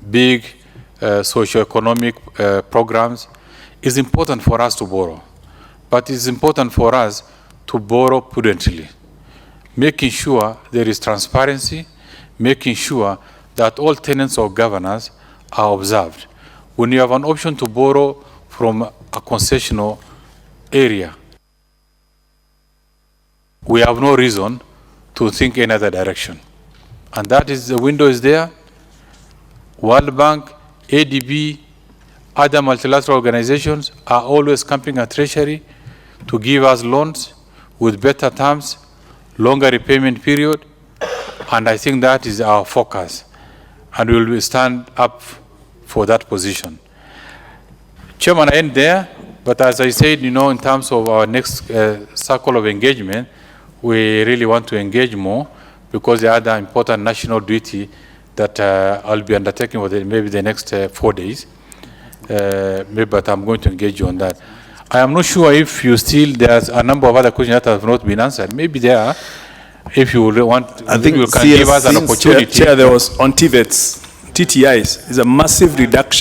big socio-economic programs, it's important for us to borrow. But it's important for us to borrow prudently, making sure there is transparency, making sure that all tenets of governance are observed. When you have an option to borrow from a concessional area, we have no reason to think in other direction. And that is, the window is there. World Bank, ADB, other multilateral organizations are always camping at Treasury to give us loans with better terms, longer repayment period, and I think that is our focus, and we will stand up for that position. Chairman, I end there, but as I said, you know, in terms of our next circle of engagement, we really want to engage more because there are other important national duty that I'll be undertaking for maybe the next 4 days. Maybe, but I'm going to engage you on that. I am not sure if you still, there's a number of other questions that have not been answered. Maybe there are. If you want, I think you can give us an opportunity. Chair, there was on TVETs, TTIs, is a massive reduction.